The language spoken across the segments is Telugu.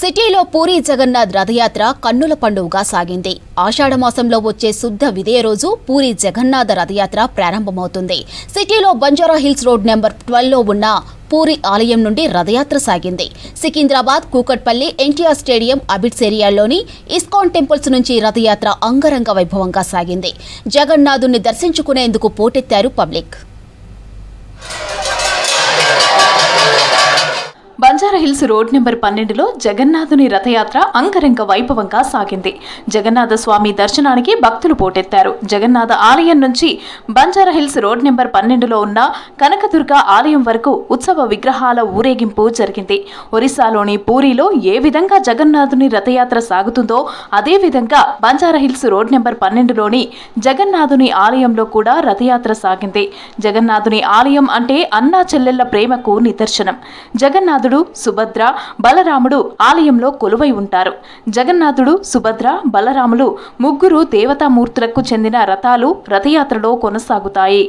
సిటీలో పూరీ జగన్నాథ్ రథయాత్ర కన్నుల పండుగగా సాగింది. ఆషాఢమాసంలో వచ్చే శుద్ధ విదియ రోజు పూరీ జగన్నాథ రథయాత్ర ప్రారంభమవుతుంది. సిటీలో బంజారా హిల్స్ రోడ్ నెంబర్ 12లో ఉన్న పూరి ఆలయం నుండి రథయాత్ర సాగింది. సికింద్రాబాద్, కూకట్పల్లి, ఎన్టీఆర్ స్టేడియం, అబిడ్స్ ఏరియాల్లోని ఇస్కాన్ టెంపుల్స్ నుంచి రథయాత్ర అంగరంగ వైభవంగా సాగింది. జగన్నాథుని దర్శించుకునేందుకు పోటెత్తారు public. Banjara Hills Road Number 12లో జగన్నాథుని రథయాత్ర అంగరంగ వైభవంగా సాగింది. జగన్నాథ స్వామి దర్శనానికి భక్తులు పోటెత్తారు. జగన్నాథ ఆలయం నుంచి బంజారా హిల్స్ రోడ్ నెంబర్ 12లో ఉన్న కనకదుర్గ ఆలయం వరకు ఉత్సవ విగ్రహాల ఊరేగింపు జరిగింది. ఒరిస్సాలోని పూరిలో ఏ విధంగా జగన్నాథుని రథయాత్ర సాగుతుందో అదే విధంగా బంజారా హిల్స్ రోడ్ నెంబర్ 12లోని జగన్నాథుని ఆలయంలో కూడా రథయాత్ర సాగింది. జగన్నాథుని ఆలయం అంటే అన్నా చెల్లెళ్ల ప్రేమకు నిదర్శనం. జగన్నాథుడు, సుభద్ర, బలరాముడు ఆలయంలో కొలువై ఉంటారు. జగన్నాథుడు, సుభద్ర, బలరాములు ముగ్గురు దేవతామూర్తులకు చెందిన రథాలు రథయాత్రలో కొనసాగుతాయి.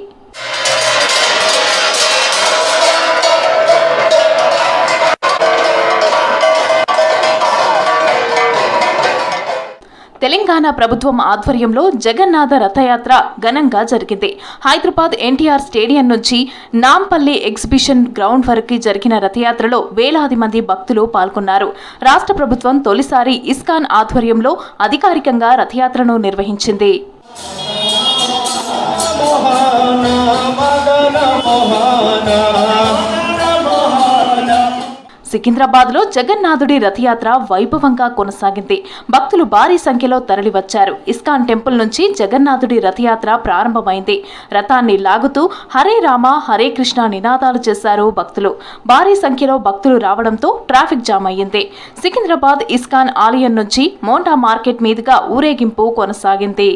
తెలంగాణ ప్రభుత్వం ఆధ్వర్యంలో జగన్నాథ రథయాత్ర ఘనంగా జరిగింది. హైదరాబాద్ ఎన్టీఆర్ స్టేడియం నుంచి నాంపల్లి ఎగ్జిబిషన్ గ్రౌండ్ వరకు జరిగిన రథయాత్రలో వేలాది మంది భక్తులు పాల్గొన్నారు. రాష్ట్ర ప్రభుత్వం తొలిసారి ఇస్కాన్ ఆధ్వర్యంలో అధికారికంగా రథయాత్రను నిర్వహించింది. సికింద్రాబాద్లో జగన్నాథుడి రథయాత్ర వైభవంగా కొనసాగింది. భక్తులు భారీ సంఖ్యలో తరలివచ్చారు. ఇస్కాన్ టెంపుల్ నుంచి జగన్నాథుడి రథయాత్ర ప్రారంభమైంది. రథాన్ని లాగుతూ హరే రామ హరే కృష్ణ నినాదాలు చేశారు భక్తులు. భారీ సంఖ్యలో భక్తులు రావడంతో ట్రాఫిక్ జామ్ అయ్యింది. సికింద్రాబాద్ ఇస్కాన్ ఆలయం నుంచి మోండా మార్కెట్ మీదుగా ఊరేగింపు కొనసాగింది.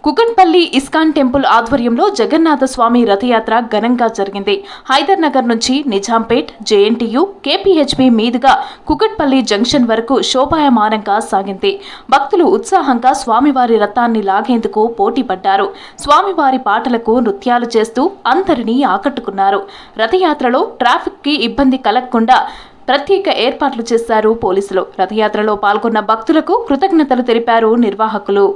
కుకట్పల్లి ఇస్కాన్ టెంపుల్ ఆధ్వర్యంలో జగన్నాథ స్వామి రథయాత్ర ఘనంగా జరిగింది. హైదర్ నగర్ నుంచి నిజాంపేట్, జేఎన్టీయూ, కేపీహెచ్బీ మీదుగా కుకట్పల్లి జంక్షన్ వరకు శోభాయమానంగా సాగింది. భక్తులు ఉత్సాహంగా స్వామివారి రథాన్ని లాగేందుకు పోటీ పడ్డారు. స్వామివారి పాటలకు నృత్యాలు చేస్తూ అందరినీ ఆకట్టుకున్నారు. రథయాత్రలో ట్రాఫిక్ కి ఇబ్బంది కలగకుండా ప్రత్యేక ఏర్పాట్లు చేశారు పోలీసులు. రథయాత్రలో పాల్గొన్న భక్తులకు కృతజ్ఞతలు తెలిపారు నిర్వాహకులు.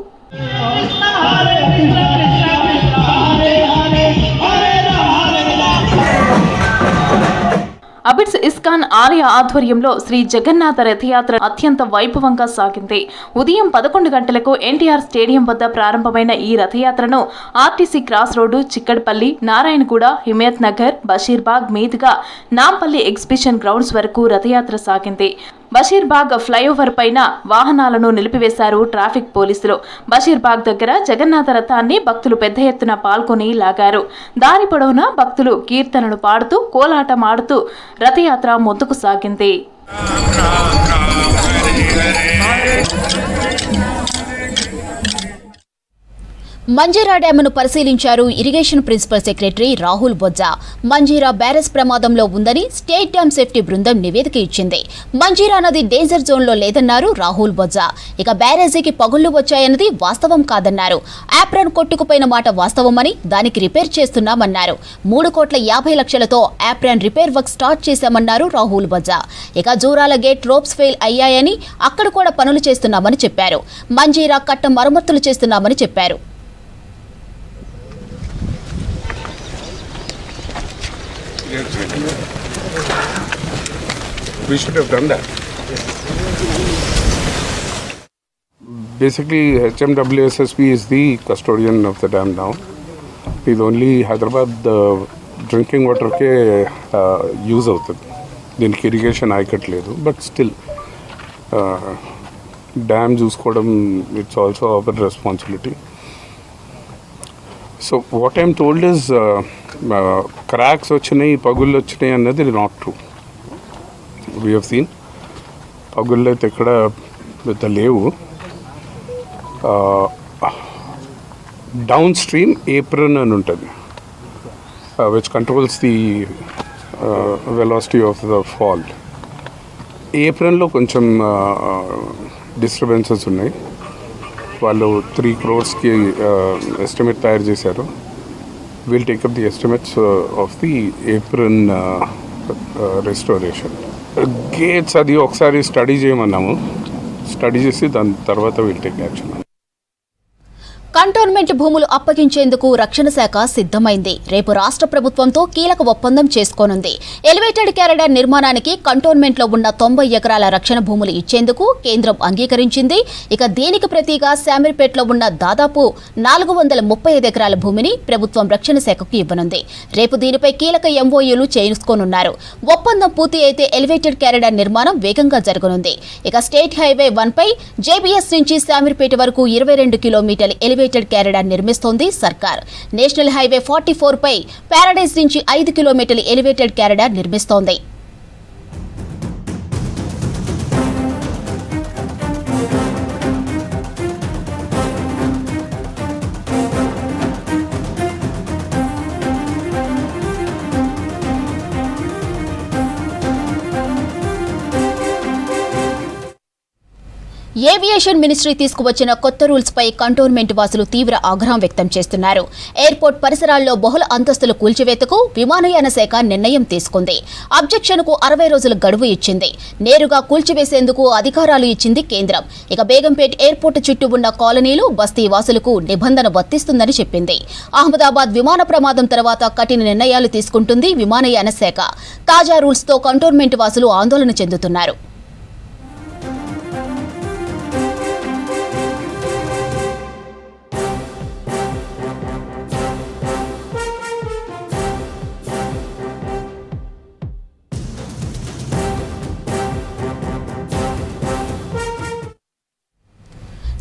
అబిడ్స్ ఇస్కాన్ ఆలయ ఆధ్వర్యంలో శ్రీ జగన్నాథ రథయాత్ర అత్యంత వైభవంగా సాగింది. ఉదయం 11 గంటలకు ఎన్టీఆర్ స్టేడియం వద్ద ప్రారంభమైన ఈ రథయాత్రను RTC cross road, Chikkadpally, Narayanguda, Himayat Nagar, Basheerbagh మీదుగా నాంపల్లి ఎగ్జిబిషన్ గ్రౌండ్స్ వరకు రథయాత్ర సాగింది. బషీర్బాగ్ ఫ్లైఓవర్ పైన వాహనాలను నిలిపివేశారు ట్రాఫిక్ పోలీసులు. బషీర్బాగ్ దగ్గర జగన్నాథ రథాన్ని భక్తులు పెద్ద ఎత్తున పాల్గొని లాగారు. దారి పొడవునా భక్తులు కీర్తనలు పాడుతూ కోలాటం ఆడుతూ రథయాత్ర ముందుకు సాగింది. మంజీరా డ్యామును పరిశీలించారు irrigation principal secretary Rahul Bojja. Manjira barrage ప్రమాదంలో ఉందని స్టేట్ డ్యామ్ సేఫ్టీ బృందం నివేదిక ఇచ్చింది. మంజీరా నది డేంజర్ జోన్లో లేదన్నారు రాహుల్ బొజ్జా. ఇక బ్యారేజీకి పగుళ్లు వచ్చాయన్నది వాస్తవం కాదన్నారు. యాప్రాన్ కొట్టుకుపోయిన మాట వాస్తవమని, దానికి రిపేర్ చేస్తున్నామన్నారు. 3,50,00,000తో యాప్రాన్ రిపేర్ వర్క్ స్టార్ట్ చేశామన్నారు రాహుల్ బొజ్జా. ఇక జూరాల గేట్ రోప్స్ ఫెయిల్ అయ్యాయని, అక్కడ కూడా పనులు చేస్తున్నామని చెప్పారు. మంజీరా కట్ట మరమ్మతులు చేస్తున్నామని చెప్పారు. We should have done that. Basically, HMWSSP is the custodian of the dam now. It's only Hyderabad drinking water ke use అవుతుంది. దీనికి ఇరిగేషన్ ఆయకట్లేదు. బట్ స్టిల్ డ్యామ్ చూసుకోవడం it's also our responsibility. So what I'm told is cracks వచ్చినాయి, పగుళ్ళు వచ్చినాయి అన్నది not true. We have seen పగుళ్ళు అయితే ఎక్కడ పెద్ద లేవు. డౌన్ స్ట్రీమ్ ఏప్రన్ అని ఉంటుంది, which controls the velocity of the fall. ఏప్రన్లో కొంచెం డిస్టర్బెన్సెస్ ఉన్నాయి. వాళ్ళు 3 crores-కి ఎస్టిమేట్ తయారు చేశారు. Will take up the estimates of the April restoration. Gates అది ఒకసారి స్టడీ చేయమన్నాము. స్టడీ చేసి దాని తర్వాత విల్ టేక్ యాక్షన్. కంటోన్మెంట్ భూములు అప్పగించేందుకు రక్షణ శాఖ సిద్ధమైంది. రేపు రాష్ట్ర ప్రభుత్వంతో కీలక ఒప్పందం చేసుకోనుంది. ఎలివేటెడ్ కారిడార్ నిర్మాణానికి కంటోన్మెంట్లో ఉన్న 90 ఎకరాల రక్షణ భూములు ఇచ్చేందుకు కేంద్రం అంగీకరించింది. ఇక దీనికి ప్రతిగా శామీర్పేటలో ఉన్న దాదాపు 435 ఎకరాల భూమిని ప్రభుత్వం రక్షణ శాఖకు ఇవ్వనుంది. రేపు దీనిపై కీలక ఎంఓయూలు చేసుకోనున్నారు. ఒప్పందం పూర్తి అయితే ఎలివేటెడ్ కారిడార్ నిర్మాణం వేగంగా జరగనుంది. ఇక స్టేట్ హైవే 1 పై జేబీఎస్ నుంచి శామీర్పేట వరకు 22 కిలోమీటర్ల ఎలివేటెడ్ కారిడార్ నిర్మిస్తోంది సర్కార్. నేషనల్ హైవే 44 పై పారడైజ్ నుంచి 5 కిలోమీటర్ల ఎలివేటెడ్ కారిడార్ నిర్మిస్తోంది. ఏవియేషన్ మినిస్ట్రీ తీసుకువచ్చిన కొత్త రూల్స్ పై కంటోన్మెంట్ వాసులు తీవ్ర ఆగ్రహం వ్యక్తం చేస్తున్నారు. ఎయిర్పోర్ట్ పరిసరాల్లో బహుళ అంతస్తుల కూల్చివేతకు విమానయాన శాఖ నిర్ణయం తీసుకుంది. అబ్జెక్షన్కు 60 రోజుల గడువు ఇచ్చింది. నేరుగా కూల్చివేసేందుకు అధికారాలు ఇచ్చింది కేంద్రం. ఇక బేగంపేట్ ఎయిర్పోర్ట్ చుట్టూ ఉన్న కాలనీలు, బస్తీ వాసులకు నిబంధన వర్తిస్తుందని చెప్పింది. అహ్మదాబాద్ విమాన ప్రమాదం తర్వాత కఠిన నిర్ణయాలు తీసుకుంటుంది విమానయాన శాఖ. తాజా రూల్స్తో కంటోన్మెంట్ వాసులు ఆందోళన చెందుతున్నారు.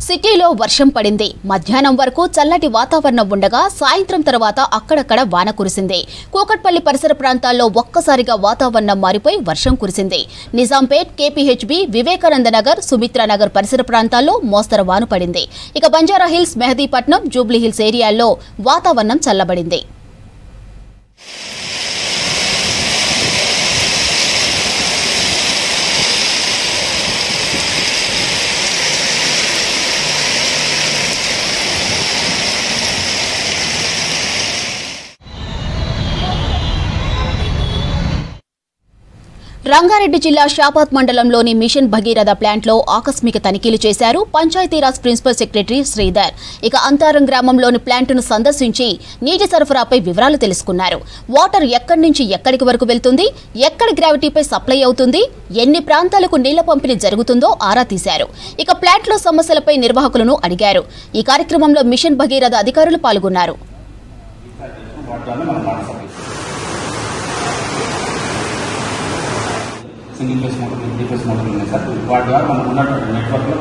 సిటీలో వర్షం పడింది. మధ్యాహ్నం వరకు చల్లటి వాతావరణం ఉండగా సాయంత్రం తర్వాత అక్కడక్కడ వాన కురిసింది. కూకట్పల్లి పరిసర ప్రాంతాల్లో ఒక్కసారిగా వాతావరణం మారిపోయి వర్షం కురిసింది. నిజాంపేట్, కేపీహెచ్బీ, వివేకానంద నగర్, సుమిత్రానగర్ పరిసర ప్రాంతాల్లో మోస్తరు వాన పడింది. ఇక బంజారాహిల్స్, మెహదీపట్నం, జూబ్లీహిల్స్ ఏరియాల్లో వాతావరణం చల్లబడింది. రంగారెడ్డి జిల్లా షాబాద్ మండలంలోని మిషన్ భగీరథ ప్లాంట్లో ఆకస్మిక తనిఖీలు చేశారు పంచాయతీరాజ్ ప్రిన్సిపల్ సెక్రటరీ శ్రీధర్. ఇక అంతారం గ్రామంలోని ప్లాంటును సందర్శించి నీటి సరఫరాపై వివరాలు తెలుసుకున్నారు. వాటర్ ఎక్కడి నుంచి ఎక్కడికి వరకు వెళ్తుంది, ఎక్కడ గ్రావిటీపై సప్లై అవుతుంది, ఎన్ని ప్రాంతాలకు నీళ్ల పంపిణీ జరుగుతుందో ఆరా తీశారు. ఇక ప్లాంట్లో సమస్యలపై నిర్వాహకులను అడిగారు. ఈ కార్యక్రమంలో మిషన్ భగీరథ అధికారులు పాల్గొన్నారు. Single phase motor, three phase motor ఉన్నాయి సార్. వాటి ద్వారా మనకు ఉన్నటువంటి నెట్వర్క్లో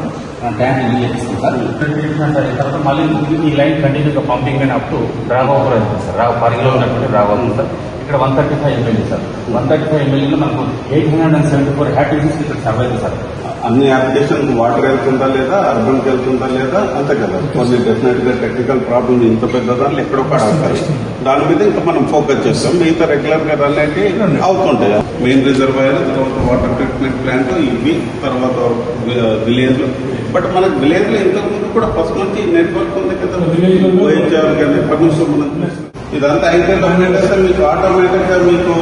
ట్యాంక్ నీళ్ళు ఎక్కిస్తాం సార్. ట్రీట్మెంట్ అయిన తర్వాత మళ్ళీ ఈ లైన్ కంటిన్యూగా పంపింగ్ అని అప్ టు రాఘవపురం వెళ్తుంది సార్. పరిధిలో ఉన్నటువంటి రాఘవపురం సార్. ఇక్కడ 135 MLA సార్. 135 MLAలో మనకు 874 హ్యాపీనెస్ ఇక్కడ సర్వైవ్ సార్. అన్ని అప్లికేషన్ వాటర్ వెళ్తుందా లేదా, అర్బన్కి వెళ్తుందా లేదా అంతే కదా. కొన్ని డెఫినెట్ గా టెక్నికల్ ప్రాబ్లమ్ ఇంత పెద్ద దాంట్లో ఎక్కడో పడాలి. దాని మీద ఇంకా మనం ఫోకస్ చేస్తాం. మిగతా రెగ్యులర్ గా రన్ అయితే అవుతుంటాయి. మెయిన్ రిజర్వాయర్, తర్వాత వాటర్ ట్రీట్మెంట్ ప్లాంట్, ఇవి తర్వాత విలేజ్. బట్ మనకు విలేజ్ లో ఇంతకుముందు కూడా ఫస్ట్ నుంచి నెట్వర్క్ ఉంది కదా. ఓహెచ్ఆర్ కానీ పర్మిషన్ ఇదంతా అయితే మీకు ఆటోమేటిక్ గా మీకు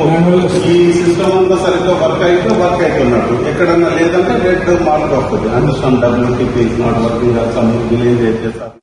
ఈ సిస్టమ్ అంతా సరిగ్గా వర్క్ అవుతున్నట్టు. ఎక్కడన్నా లేదంటే రేట్ మార్క్ అవుతుంది. Understand WTP is not working some village అయితే సార్.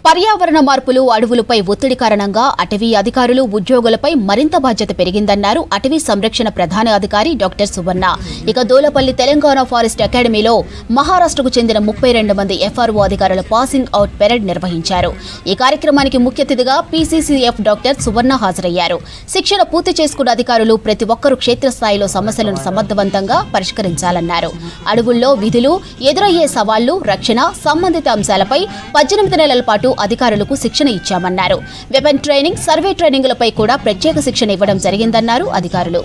పర్యావరణ మార్పులు, అడవులపై ఒత్తిడి కారణంగా అటవీ అధికారులు, ఉద్యోగులపై మరింత బాధ్యత పెరిగిందన్నారు అటవీ సంరక్షణ ప్రధాన అధికారి డాక్టర్ సువర్ణ. ఇక దోలపల్లి తెలంగాణ ఫారెస్ట్ అకాడమీలో మహారాష్ట్రకు చెందిన 32 మంది ఎఫ్ఆర్ఓ అధికారుల పాసింగ్ అవుట్ పెరేడ్ నిర్వహించారు. ఈ కార్యక్రమానికి ముఖ్య అతిథిగా పీసీసీఎఫ్ డాక్టర్ సువర్ణ హాజరయ్యారు. శిక్షణ పూర్తి చేసుకున్న అధికారులు ప్రతి ఒక్కరూ క్షేత్రస్థాయిలో సమస్యలను సమర్థవంతంగా పరిష్కరించాలన్నారు. అడవుల్లో విధులు, ఎదురయ్యే సవాళ్లు, రక్షణ సంబంధిత అంశాలపై 18 నెలల పాటు అధికారులకు శిక్షణ ఇచ్చామన్నారు. వెపన్ ట్రైనింగ్, సర్వే ట్రైనింగ్లపై కూడా ప్రత్యేక శిక్షణ ఇవ్వడం జరిగిందన్నారు అధికారులు.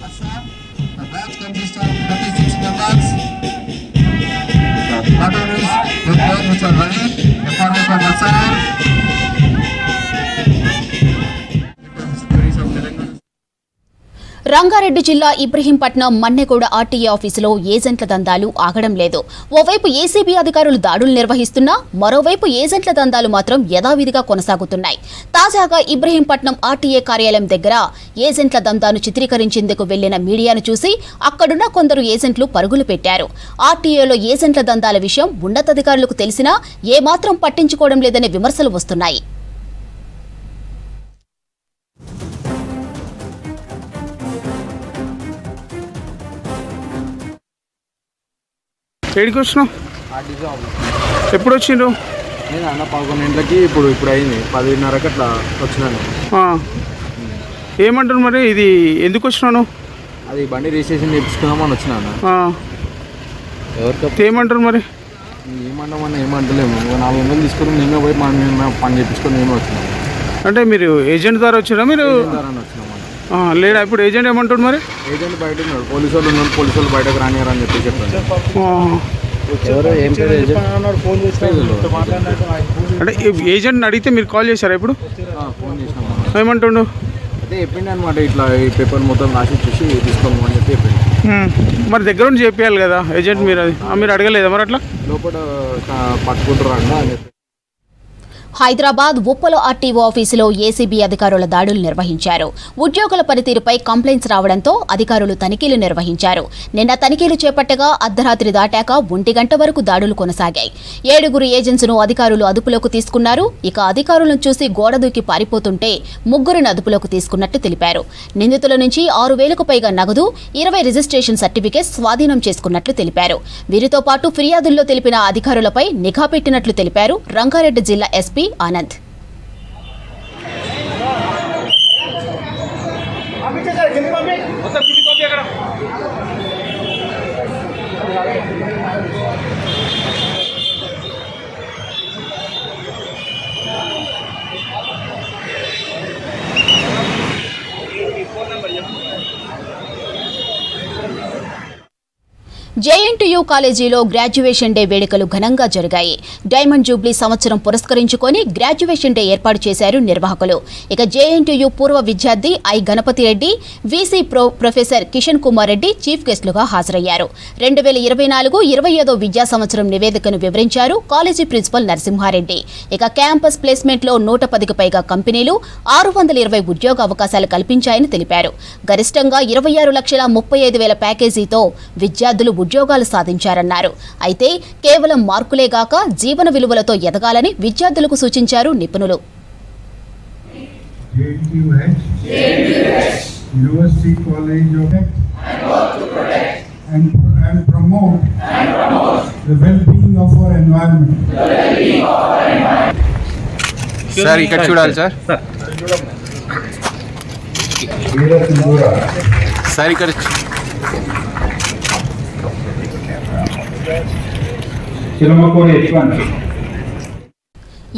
రంగారెడ్డి జిల్లా ఇబ్రహీంపట్నం మన్నెగూడ ఆర్టీఏ ఆఫీసులో ఏజెంట్ల దందాలు ఆగడం లేదు. ఓవైపు ఏసీబీ అధికారులు దాడులు నిర్వహిస్తున్నా మరోవైపు ఏజెంట్ల దందాలు మాత్రం యథావిధిగా కొనసాగుతున్నాయి. తాజాగా ఇబ్రహీంపట్నం ఆర్టీఏ కార్యాలయం దగ్గర ఏజెంట్ల దందాను చిత్రీకరించేందుకు వెళ్లిన మీడియాను చూసి అక్కడున్న కొందరు ఏజెంట్లు పరుగులు పెట్టారు. ఆర్టీఏలో ఏజెంట్ల దందాల విషయం ఉన్నతాధికారులకు తెలిసినా ఏమాత్రం పట్టించుకోవడం లేదనే విమర్శలు వస్తున్నాయి. ఏడికి వచ్చినావు? ఎప్పుడు వచ్చిండ్రు? నేను అన్న 11 ఇప్పుడు అయింది 10:30కి అట్లా వచ్చినాను. ఏమంటారు మరి? ఇది ఎందుకు వచ్చినాను? అది బండి రిజిస్ట్రేషన్ చేయించుకుందామని వచ్చినాను. ఎవరికి ఏమంటారు మరి? ఏమంటామని ఏమంటలేము. 400 తీసుకుని మేమే పోయి మేము పని చేయించుకొని మేమే వచ్చినాము. అంటే మీరు ఏజెంట్ ద్వారా వచ్చారా? మీరు లేడా? ఇప్పుడు ఏజెంట్ ఏమంటాడు మరి? ఏజెంట్ బయట ఉన్నాడు, పోలీసు వాళ్ళు ఉన్నాడు, పోలీసు వాళ్ళు బయటకు రానియారని చెప్పి చెప్పాను. అంటే ఏజెంట్ని అడిగితే మీరు కాల్ చేశారా ఇప్పుడు? ఫోన్ చేసినాము. ఏమంటుండు? అదే చెప్పిండి అనమాట, ఇట్లా ఈ పేపర్ మొత్తం రాసి చూసి తీసుకోమని చెప్పి చెప్పింది. మరి దగ్గర నుంచి చెప్పేయాలి కదా ఏజెంట్. మీరు మీరు అడగలేదా మరి? అట్లా లోపల పట్టుకుంటారా అని చెప్పి. హైదరాబాద్ ఉప్పల ఆర్టీఓ ఆఫీసులో ఏసీబీ అధికారుల దాడులు నిర్వహించారు. ఉద్యోగుల పనితీరుపై కంప్లైంట్స్ రావడంతో అధికారులు తనిఖీలు నిర్వహించారు. నిన్న తనిఖీలు చేపట్టగా అర్ధరాత్రి దాటాక 1 గంట వరకు దాడులు కొనసాగాయి. 7 ఏజెంట్స్ను అధికారులు అదుపులోకి తీసుకున్నారు. ఇక అధికారులను చూసి గోడ దూకి పారిపోతుంటే 3 అదుపులోకి తీసుకున్నట్టు తెలిపారు. నిందితుల నుంచి 6,000కు పైగా నగదు, 20 రిజిస్ట్రేషన్ సర్టిఫికెట్స్ స్వాధీనం చేసుకున్నట్లు తెలిపారు. వీరితో పాటు ఫిర్యాదుల్లో తెలిపిన అధికారులపై నిఘా పెట్టినట్లు తెలిపారు రంగారెడ్డి జిల్లా ఎస్పీ ఆనంద్. జేఎన్టీయూ కాలేజీలో గ్రాడ్యుయేషన్ డే వేడుకలు ఘనంగా జరిగాయి. డైమండ్ జూబ్లీ సంవత్సరం పురస్కరించుకొని గ్రాడ్యుయేషన్ డే ఏర్పాటు చేశారు నిర్వాహకులు. ఇక జేఎన్టీయూ పూర్వ విద్యార్థి I Ganapathi Reddy, VC professor Kishan Kumar Reddy chief గెస్టులుగా హాజరయ్యారు. 2024-25 విద్యా సంవత్సరం నివేదికను వివరించారు కాలేజీ ప్రిన్సిపల్ నరసింహారెడ్డి. ఇక క్యాంపస్ ప్లేస్మెంట్లో 110కి పైగా కంపెనీలు 620 ఉద్యోగ అవకాశాలు కల్పించాయని తెలిపారు. గరిష్టంగా 26,35,000 ప్యాకేజీతో విద్యార్థులు ఉద్యోగాలు సాధించారన్నారు. అయితే కేవలం మార్కులేగాక జీవన విలువలతో ఎదగాలని విద్యార్థులకు సూచించారు నిపుణులు. సార్ ఇక్కడ చూడాలి సార్. సార్ ఇక్కడ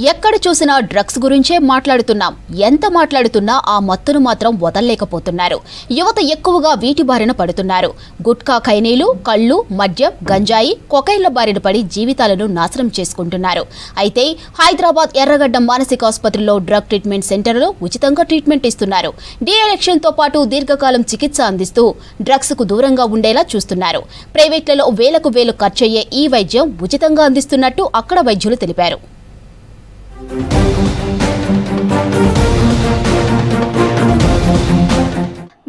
ఎక్కడ చూసినా డ్రగ్స్ గురించే మాట్లాడుతున్నాం. ఎంత మాట్లాడుతున్నా ఆ మత్తును మాత్రం వదల్లేకపోతున్నారు. యువత ఎక్కువగా వీటి బారిన పడుతున్నారు. గుట్కా ఖైనీలు, కళ్ళు, మద్యం, గంజాయి, కొకైన్ల బారిన పడి జీవితాలను నాశనం చేసుకుంటున్నారు. అయితే హైదరాబాద్ ఎర్రగడ్డ మానసిక ఆసుపత్రిలో డ్రగ్ ట్రీట్మెంట్ సెంటర్లో ఉచితంగా ట్రీట్మెంట్ ఇస్తున్నారు. డీఅడిక్షన్ తో పాటు దీర్ఘకాలం చికిత్స అందిస్తూ డ్రగ్స్ కు దూరంగా ఉండేలా చూస్తున్నారు. ప్రైవేట్లలో వేలకు వేలు ఖర్చయ్యే ఈ వైద్యం ఉచితంగా అందిస్తున్నట్టు అక్కడ వైద్యులు తెలిపారు.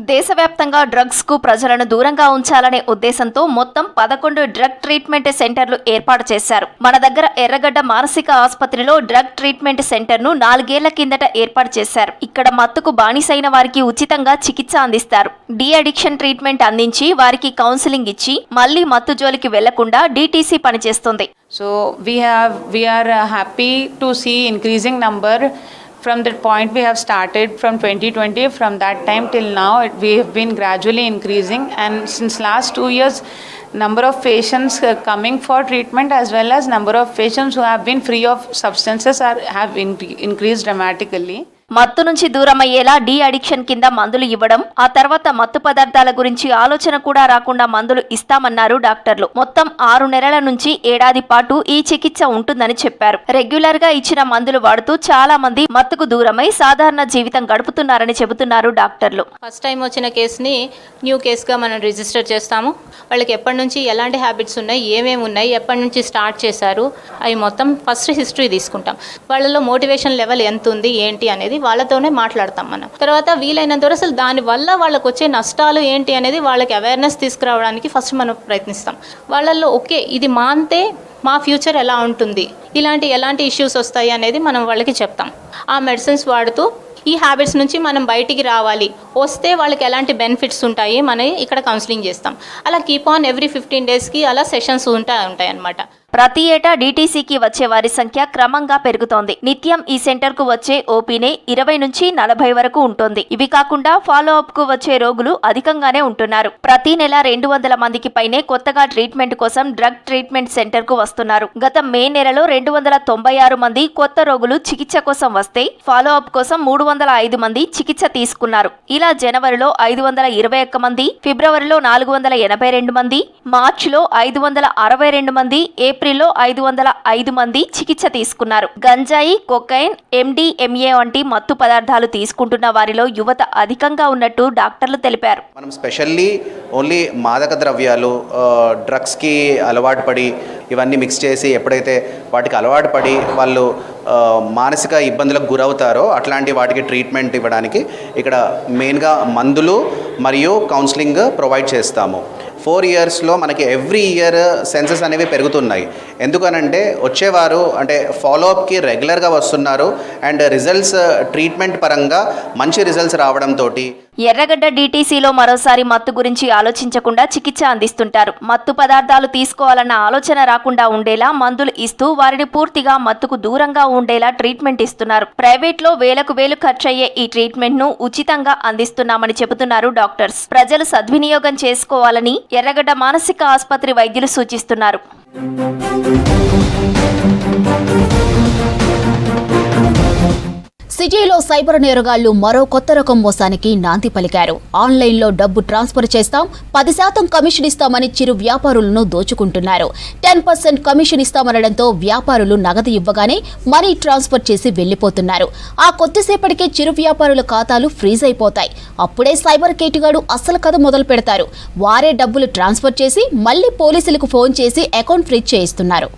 దేశవ్యాప్తంగా డ్రగ్స్ కు ప్రజలను దూరంగా ఉంచాలనే ఉద్దేశంతో మొత్తం 11 డ్రగ్ ట్రీట్మెంట్ సెంటర్లు ఏర్పాటు చేశారు. మన దగ్గర ఎర్రగడ్డ మానసిక ఆసుపత్రిలో డ్రగ్ ట్రీట్మెంట్ సెంటర్ ను 4 ఏళ్ల కిందట ఏర్పాటు చేశారు. ఇక్కడ మత్తుకు బానిసైన వారికి ఉచితంగా చికిత్స అందిస్తారు. డీ అడిక్షన్ ట్రీట్మెంట్ అందించి వారికి కౌన్సిలింగ్ ఇచ్చి మళ్లీ మత్తు జోలికి వెళ్లకుండా డీటీసీ పనిచేస్తుంది. So we are happy to see increasing number from that point we have started from 2020. From that time till now we have been gradually increasing, and since last 2 years number of patients coming for treatment as well as number of patients who have been free of substances have increased dramatically. మత్తు నుంచి దూరమయ్యేలా డీ అడిక్షన్ కింద మందులు ఇవ్వడం, ఆ తర్వాత మత్తు పదార్థాల గురించి ఆలోచన కూడా రాకుండా మందులు ఇస్తామన్నారు డాక్టర్లు. మొత్తం 6 నెలల నుంచి ఏడాది పాటు ఈ చికిత్స ఉంటుందని చెప్పారు. రెగ్యులర్ గా ఇచ్చిన మందులు వాడుతూ చాలా మంది మత్తుకు దూరమై సాధారణ జీవితం గడుపుతున్నారని చెబుతున్నారు డాక్టర్లు. ఫస్ట్ టైం వచ్చిన కేసుని న్యూ కేసుగా మనం రిజిస్టర్ చేస్తాము. వాళ్ళకి ఎప్పటి నుంచి ఎలాంటి హ్యాబిట్స్ ఉన్నాయి, ఏమేమి ఉన్నాయి, ఎప్పటి నుంచి స్టార్ట్ చేశారు, అవి మొత్తం ఫస్ట్ హిస్టరీ తీసుకుంటాం. వాళ్ళలో మోటివేషన్ లెవెల్ ఎంత ఉంది ఏంటి అనేది వాళ్ళతోనే మాట్లాడతాం మనం. తర్వాత వీలైనంత వరకు అసలు దానివల్ల వాళ్ళకు వచ్చే నష్టాలు ఏంటి అనేది వాళ్ళకి అవేర్నెస్ తీసుకురావడానికి ఫస్ట్ మనం ప్రయత్నిస్తాం. వాళ్ళల్లో ఓకే ఇది మాంతే మా ఫ్యూచర్ ఎలా ఉంటుంది, ఎలాంటి ఇష్యూస్ వస్తాయి అనేది మనం వాళ్ళకి చెప్తాం. ఆ మెడిసిన్స్ వాడుతూ ఈ హ్యాబిట్స్ నుంచి మనం బయటికి రావాలి, వస్తే వాళ్ళకి ఎలాంటి బెనిఫిట్స్ ఉంటాయి మనం ఇక్కడ కౌన్సిలింగ్ చేస్తాం. అలా కీప్ ఆన్ ఎవ్రీ 15 డేస్కి అలా సెషన్స్ ఉంటాయి అన్నమాట. ప్రతి ఏటా డీటీసీకి వచ్చే వారి సంఖ్య క్రమంగా పెరుగుతోంది. నిత్యం ఈ సెంటర్ కు వచ్చే ఓపీనే 20 నుంచి 40 వరకు ఉంటుంది. ఇవి కాకుండా ఫాలో అప్ కు వచ్చే రోగులు అధికంగానే ఉంటున్నారు. ప్రతి నెల 200 మందికి పైనే కొత్తగా ట్రీట్మెంట్ కోసం డ్రగ్ ట్రీట్మెంట్ సెంటర్ కు వస్తున్నారు. గత మే నెలలో 296 మంది కొత్త రోగులు చికిత్స కోసం వస్తే ఫాలో అప్ కోసం 305 మంది చికిత్స తీసుకున్నారు. ఇలా జనవరిలో 521 మంది, ఫిబ్రవరిలో 482 మంది, మార్చిలో 562 మంది, ఏప్రిల్లో 505 మంది చికిత్స తీసుకున్నారు. గంజాయి, కొకైన్, MDMA వంటి మత్తు పదార్థాలు తీసుకుంటున్న వారిలో యువత అధికంగా ఉన్నట్టు డాక్టర్లు తెలిపారు. మనం స్పెషల్లీ ఓన్లీ మాదక ద్రవ్యాలు, డ్రగ్స్కి అలవాటు పడి ఇవన్నీ మిక్స్ చేసి ఎప్పుడైతే వాటికి అలవాటు పడి వాళ్ళు మానసిక ఇబ్బందులకు గురవుతారో అట్లాంటి వాటికి ట్రీట్మెంట్ ఇవ్వడానికి ఇక్కడ మెయిన్గా మందులు మరియు కౌన్సిలింగ్ ప్రొవైడ్ చేస్తాము. 4 ఇయర్స్లో మనకి ఎవ్రీ ఇయర్ సెన్సెస్ అనేవి పెరుగుతున్నాయి. ఎందుకనంటే వచ్చేవారు అంటే ఫాలోఅప్కి రెగ్యులర్గా వస్తున్నారు అండ్ రిజల్ట్స్ ట్రీట్మెంట్ పరంగా మంచి రిజల్ట్స్ రావడంతో ఎర్రగడ్డ డీటీసీలో మరోసారి మత్తు గురించి ఆలోచించకుండా చికిత్స అందిస్తుంటారు. మత్తు పదార్థాలు తీసుకోవాలన్న ఆలోచన రాకుండా ఉండేలా మందులు ఇస్తూ వారిని పూర్తిగా మత్తుకు దూరంగా ఉండేలా ట్రీట్మెంట్ ఇస్తున్నారు. ప్రైవేట్లో వేలకు వేలు ఖర్చయ్యే ఈ ట్రీట్మెంట్ ను ఉచితంగా అందిస్తున్నామని చెబుతున్నారు డాక్టర్స్. ప్రజలు సద్వినియోగం చేసుకోవాలని ఎర్రగడ్డ మానసిక ఆసుపత్రి వైద్యులు సూచిస్తున్నారు. సిటీలో సైబర్ నేరగాళ్లు మరో కొత్త రకం మోసానికి నాంది పలికారు. ఆన్లైన్లో డబ్బు ట్రాన్స్ఫర్ చేస్తాం, 10% కమిషన్ ఇస్తామని చిరు వ్యాపారులను దోచుకుంటున్నారు. 10% కమిషన్ ఇస్తామనడంతో వ్యాపారులు నగదు ఇవ్వగానే మనీ ట్రాన్స్ఫర్ చేసి వెళ్లిపోతున్నారు. ఆ కొద్దిసేపటికే చిరు వ్యాపారుల ఖాతాలు ఫ్రీజ్ అయిపోతాయి. అప్పుడే సైబర్ కేటుగాడు అసలు కథ మొదలు పెడతారు. వారే డబ్బులు ట్రాన్స్ఫర్ చేసి మళ్లీ పోలీసులకు ఫోన్ చేసి అకౌంట్ ఫ్రీజ్ చేయిస్తున్నారు.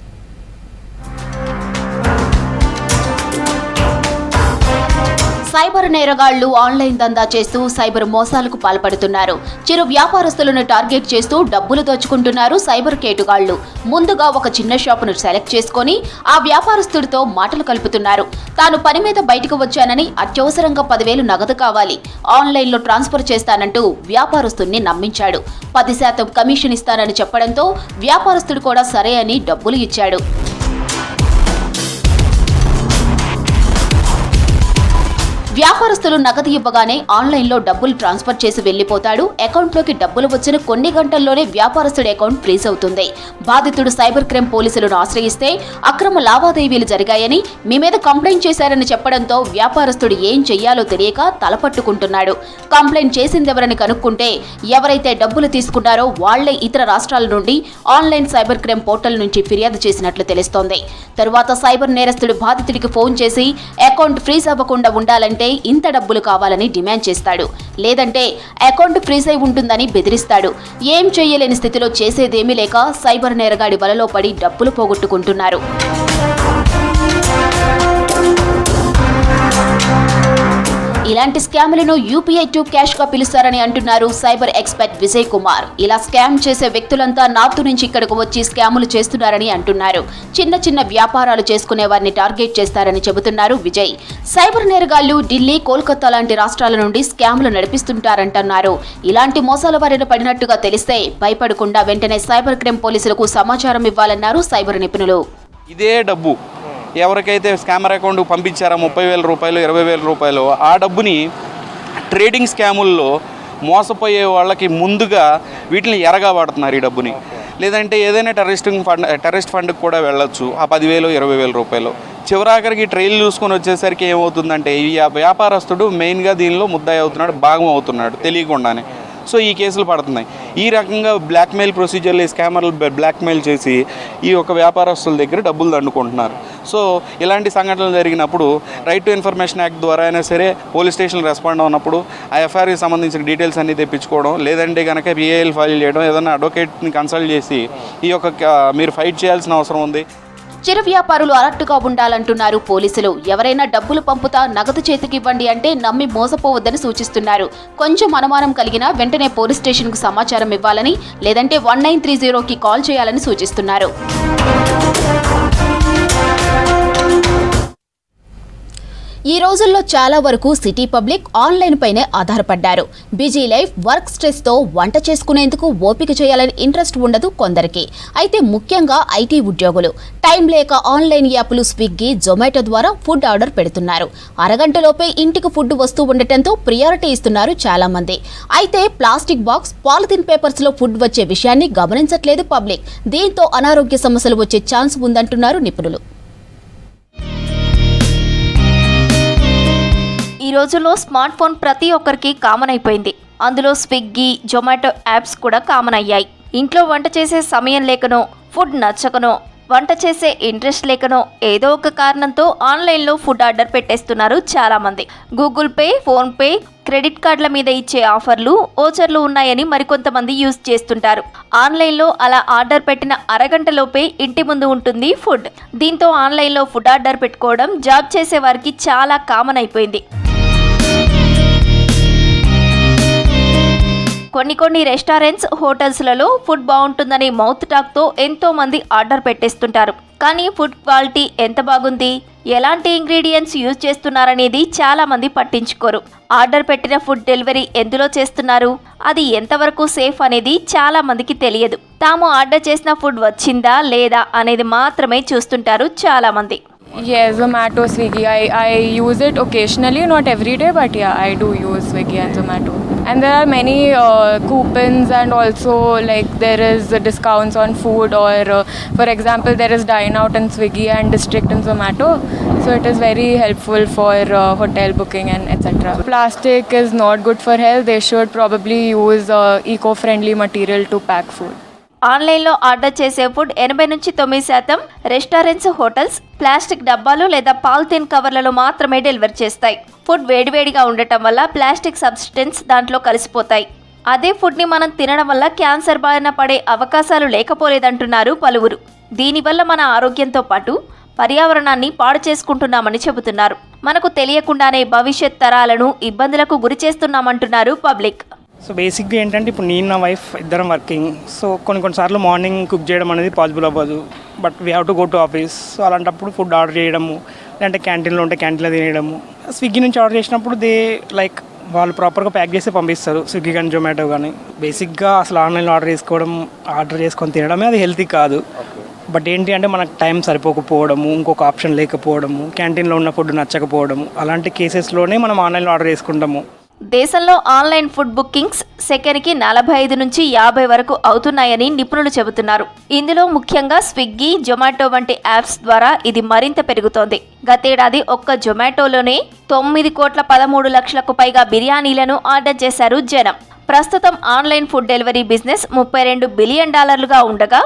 సైబర్ నేరగాళ్లు ఆన్లైన్ దందా చేస్తూ సైబర్ మోసాలకు పాల్పడుతున్నారు. చిరు వ్యాపారస్తులను టార్గెట్ చేస్తూ డబ్బులు దోచుకుంటున్నారు సైబర్ కేటుగాళ్లు. ముందుగా ఒక చిన్న షాపును సెలెక్ట్ చేసుకుని ఆ వ్యాపారస్తుడితో మాటలు కలుపుతున్నారు. తాను పని మీద బయటకు వచ్చానని అత్యవసరంగా 10,000 నగదు కావాలి, ఆన్లైన్లో ట్రాన్స్ఫర్ చేస్తానంటూ వ్యాపారస్తుడిని నమ్మించాడు. 10% కమిషన్ ఇస్తానని చెప్పడంతో వ్యాపారస్తుడు కూడా సరే అని డబ్బులు ఇచ్చాడు. వ్యాపారస్తులు నగదు ఇవ్వగానే ఆన్లైన్లో డబ్బులు ట్రాన్స్ఫర్ చేసి వెళ్లిపోతాడు. అకౌంట్లోకి డబ్బులు వచ్చిన కొన్ని గంటల్లోనే వ్యాపారస్తుడి అకౌంట్ ఫ్రీజ్ అవుతుంది. బాధితుడు సైబర్ క్రైమ్ పోలీసులను ఆశ్రయిస్తే అక్రమ లావాదేవీలు జరిగాయని, మీ మీద కంప్లైంట్ చేశారని చెప్పడంతో వ్యాపారస్తుడు ఏం చెయ్యాలో తెలియక తలపట్టుకుంటున్నాడు. కంప్లైంట్ చేసిందెవరని కనుక్కుంటే ఎవరైతే డబ్బులు తీసుకున్నారో వాళ్లే ఇతర రాష్ట్రాల నుండి ఆన్లైన్ సైబర్ క్రైమ్ పోర్టల్ నుంచి ఫిర్యాదు చేసినట్లు తెలుస్తోంది. తరువాత సైబర్ నేరస్తుడు బాధితుడికి ఫోన్ చేసి అకౌంట్ ఫ్రీజ్ అవ్వకుండా ఉండాలంటే ఇంత డబ్బులు కావాలని డిమాండ్ చేస్తాడు. లేదంటే అకౌంట్ ఫ్రీజ్ అయి ఉంటుందని బెదిరిస్తాడు. ఏం చేయలేని స్థితిలో చేసేదేమీ లేక సైబర్ నేరగాడి వలలో పడి డబ్బులు పోగొట్టుకుంటున్నారు. ఇలాంటి స్కామ్లను యూపీఐ టు క్యాష్ గా పిలుస్తారని అంటున్నారు సైబర్ ఎక్స్పర్ట్ విజయ్ కుమార్. ఇలా స్కామ్ చేసే వ్యక్తులంతా నార్త్ నుంచి ఇక్కడకు వచ్చి స్కాములు చేస్తున్నారని అంటున్నారు. చిన్న చిన్న వ్యాపారాలు చేసుకునే వారిని టార్గెట్ చేస్తారని చెబుతున్నారు విజయ్. సైబర్ నేరగాళ్లు ఢిల్లీ, కోల్కతా లాంటి రాష్ట్రాల నుండి స్కామ్లు నడిపిస్తుంటారంటున్నారు. ఇలాంటి మోసాల బారిన పడినట్టుగా తెలిస్తే భయపడకుండా వెంటనే సైబర్ క్రైమ్ పోలీసులకు సమాచారం ఇవ్వాలన్నారు సైబర్ నిపుణులు. ఇదే డబ్బు ఎవరికైతే స్కామర్ అకౌంట్ పంపించారో 30,000 రూపాయలు, 20,000 రూపాయలు, ఆ డబ్బుని ట్రేడింగ్ స్కాముల్లో మోసపోయే వాళ్ళకి ముందుగా వీటిని ఎరగా వాడుతున్నారు. ఈ డబ్బుని లేదంటే ఏదైనా టెర్రరిస్ట్ ఫండ్కి కూడా వెళ్ళొచ్చు ఆ 10,000 20,000 రూపాయలు. చివరాఖరికి ట్రైల్ చూసుకొని వచ్చేసరికి ఏమవుతుందంటే ఈ వ్యాపారస్తుడు మెయిన్గా దీనిలో ముద్దాయి అవుతున్నాడు, భాగం అవుతున్నాడు తెలియకుండానే. సో ఈ కేసులు పడుతున్నాయి. ఈ రకంగా బ్లాక్మెయిల్ ప్రొసీజర్లు, స్కామర్లు బ్లాక్మెయిల్ చేసి ఈ యొక్క వ్యాపారస్తుల దగ్గర డబ్బులు దండుకుంటున్నారు. సో ఇలాంటి సంఘటనలు జరిగినప్పుడు రైట్ టు ఇన్ఫర్మేషన్ యాక్ట్ ద్వారా అయినా సరే పోలీస్ స్టేషన్ రెస్పాండ్ అవునప్పుడు ఆ ఎఫ్ఐఆర్కి సంబంధించిన డీటెయిల్స్ అన్నీ తెప్పించుకోవడం, లేదంటే కనుక పిఏఎల్ ఫైల్ చేయడం, ఏదైనా అడ్వకేట్ని కన్సల్ట్ చేసి ఈ యొక్క మీరు ఫైట్ చేయాల్సిన అవసరం ఉంది. చిరు వ్యాపారులు అలర్ట్గా ఉండాలంటున్నారు పోలీసులు. ఎవరైనా డబ్బులు పంపుతా నగదు చేతికివ్వండి అంటే నమ్మి మోసపోవద్దని సూచిస్తున్నారు. కొంచెం అనుమానం కలిగినా వెంటనే పోలీస్ స్టేషన్కు సమాచారం ఇవ్వాలని, లేదంటే 1930కి కాల్ చేయాలని సూచిస్తున్నారు. ఈ రోజుల్లో చాలా వరకు సిటీ పబ్లిక్ ఆన్లైన్ పైనే ఆధారపడ్డారు. బిజీ లైఫ్, వర్క్ స్ట్రెస్ తో వంట చేసుకునేందుకు ఓపిక చేయాలని ఇంట్రెస్ట్ ఉండదు కొందరికి. అయితే ముఖ్యంగా ఐటీ ఉద్యోగులు టైం లేక ఆన్లైన్ యాప్లు స్విగ్గీ, జొమాటో ద్వారా ఫుడ్ ఆర్డర్ పెడుతున్నారు. అరగంటలోపే ఇంటికి ఫుడ్ వస్తూ ఉండటంతో ప్రియారిటీ ఇస్తున్నారు చాలా మంది. అయితే ప్లాస్టిక్ బాక్స్, పాలిథిన్ పేపర్స్ లో ఫుడ్ వచ్చే విషయాన్ని గమనించట్లేదు పబ్లిక్. దీంతో అనారోగ్య సమస్యలు వచ్చే ఛాన్స్ ఉందంటున్నారు నిపుణులు. ఈ రోజుల్లో స్మార్ట్ ఫోన్ ప్రతి ఒక్కరికి కామన్ అయిపోయింది. అందులో స్విగ్గీ, జొమాటో యాప్స్ కూడా కామన్ అయ్యాయి. ఇంట్లో వంట చేసే సమయం లేకనో, ఫుడ్ నచ్చకనో, వంట చేసే ఇంట్రెస్ట్ లేకనో ఏదో ఒక కారణంతో ఆన్లైన్లో ఫుడ్ ఆర్డర్ పెట్టేస్తున్నారు చాలామంది. గూగుల్ పే, ఫోన్పే, క్రెడిట్ కార్డుల మీద ఇచ్చే ఆఫర్లు, ఓచర్లు ఉన్నాయని మరికొంతమంది యూజ్ చేస్తుంటారు. ఆన్లైన్లో అలా ఆర్డర్ పెట్టిన అరగంటలోపే ఇంటి ముందు ఉంటుంది ఫుడ్. దీంతో ఆన్లైన్లో ఫుడ్ ఆర్డర్ పెట్టుకోవడం జాబ్ చేసే వారికి చాలా కామన్ అయిపోయింది. కొన్ని రెస్టారెంట్స్, హోటల్స్లలో ఫుడ్ బాగుంటుందని మౌత్ టాక్తో ఎంతో మంది ఆర్డర్ పెట్టేస్తుంటారు. కానీ ఫుడ్ క్వాలిటీ ఎంత బాగుంది, ఎలాంటి ఇంగ్రీడియంట్స్ యూజ్ చేస్తున్నారనేది చాలా మంది పట్టించుకోరు. ఆర్డర్ పెట్టిన ఫుడ్ డెలివరీ ఎందులో చేస్తున్నారు, అది ఎంతవరకు సేఫ్ అనేది చాలా మందికి తెలియదు. తాము ఆర్డర్ చేసిన ఫుడ్ వచ్చిందా లేదా అనేది మాత్రమే చూస్తుంటారు చాలా మంది. Yes, Zomato, Swiggy. I use it occasionally, not every day, but yeah, I do use Swiggy and Zomato. And there are many coupons, and also like there is discounts on food, or for example there is dine out in Swiggy and district in Zomato. So it is very helpful for hotel booking and etc. Plastic is not good for health. They should probably use eco-friendly material to pack food. ఆన్లైన్లో ఆర్డర్ చేసే ఫుడ్ 80-9% రెస్టారెంట్స్, హోటల్స్ ప్లాస్టిక్ డబ్బాలు లేదా పాలిథిన్ కవర్లలో మాత్రమే డెలివరీ చేస్తాయి. ఫుడ్ వేడివేడిగా ఉండటం వల్ల ప్లాస్టిక్ సబ్స్టెన్స్ దాంట్లో కలిసిపోతాయి. అదే ఫుడ్ని మనం తినడం వల్ల క్యాన్సర్ బారిన పడే అవకాశాలు లేకపోలేదంటున్నారు పలువురు. దీనివల్ల మన ఆరోగ్యంతో పాటు పర్యావరణాన్ని పాడు చేసుకుంటున్నామని చెబుతున్నారు. మనకు తెలియకుండానే భవిష్యత్ తరాలను ఇబ్బందులకు గురి చేస్తున్నామంటున్నారు పబ్లిక్. సో బేసిక్గా ఏంటంటే ఇప్పుడు నేను, నా వైఫ్ ఇద్దరం వర్కింగ్. సో కొన్నిసార్లు మార్నింగ్ కుక్ చేయడం అనేది పాసిబుల్ అవ్వదు. But we have to go to office. So అలాంటప్పుడు ఫుడ్ ఆర్డర్ చేయడము, లేదంటే క్యాంటీన్లో ఉంటే క్యాంటీన్లో తినేయడము. స్విగ్గీ నుంచి ఆర్డర్ చేసినప్పుడు వాళ్ళు ప్రాపర్గా ప్యాక్ చేసి పంపిస్తారు, స్విగ్గీ కానీ జొమాటో కానీ. బేసిక్గా అసలు ఆన్లైన్లో ఆర్డర్ చేసుకొని తినడమే అది హెల్తీ కాదు. బట్ ఏంటి అంటే మనకు టైం సరిపోకపోవడము, ఇంకొక ఆప్షన్ లేకపోవడము, క్యాంటీన్లో ఉన్న ఫుడ్ నచ్చకపోవడము, అలాంటి కేసెస్లోనే మనం ఆన్లైన్లో ఆర్డర్ చేసుకుంటాము. దేశంలో ఆన్లైన్ ఫుడ్ బుకింగ్స్ సెకనికి 45-50 వరకు అవుతున్నాయని నిపుణులు చెబుతున్నారు. ఇందులో ముఖ్యంగా స్విగ్గీ, జొమాటో వంటి యాప్స్ ద్వారా ఇది మరింత పెరుగుతోంది. గతేడాది ఒక్క జొమాటోలోనే 9,13,00,000కు పైగా బిర్యానీలను ఆర్డర్ చేశారు జనం. ప్రస్తుతం online food delivery business $32 billion ఉండగా